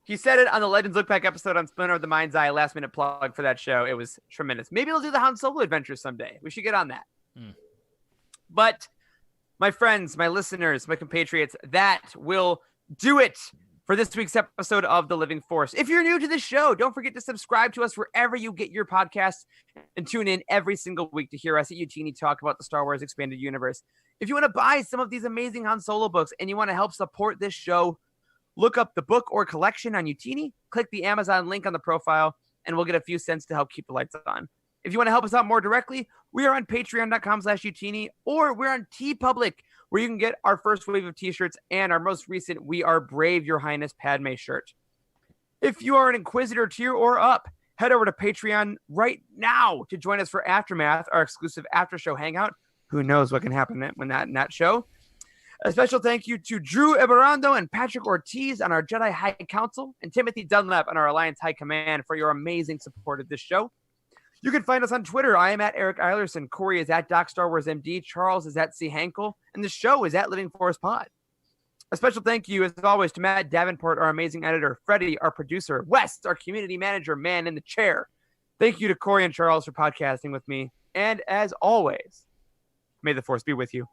He said it on the Legends Look Back episode on Splinter of the Mind's Eye. Last minute plug for that show. It was tremendous. Maybe we'll do the Han Solo adventures someday. We should get on that. But my friends, my listeners, my compatriots, that will do it for this week's episode of The Living Force. If you're new to this show, don't forget to subscribe to us wherever you get your podcasts and tune in every single week to hear us at Utini talk about the Star Wars Expanded Universe. If you want to buy some of these amazing Han Solo books and you want to help support this show, look up the book or collection on Utini, click the Amazon link on the profile, and we'll get a few cents to help keep the lights on. If you want to help us out more directly, we are on patreon.com/Utini, or we're on TeePublic, where you can get our first wave of t-shirts and our most recent We Are Brave, Your Highness Padme shirt. If you are an Inquisitor tier or up, head over to Patreon right now to join us for Aftermath, our exclusive after show hangout. Who knows what can happen in that show. A special thank you to Drew Eberando and Patrick Ortiz on our Jedi High Council, and Timothy Dunlap on our Alliance High Command for your amazing support of this show. You can find us on Twitter. I am at Eric Eilerson. Corey is at Doc Star Wars MD. Charles is at C. Hankel. And the show is at Living Force Pod. A special thank you, as always, to Matt Davenport, our amazing editor, Freddie, our producer, Wes, our community manager, man in the chair. Thank you to Corey and Charles for podcasting with me. And as always, may the Force be with you.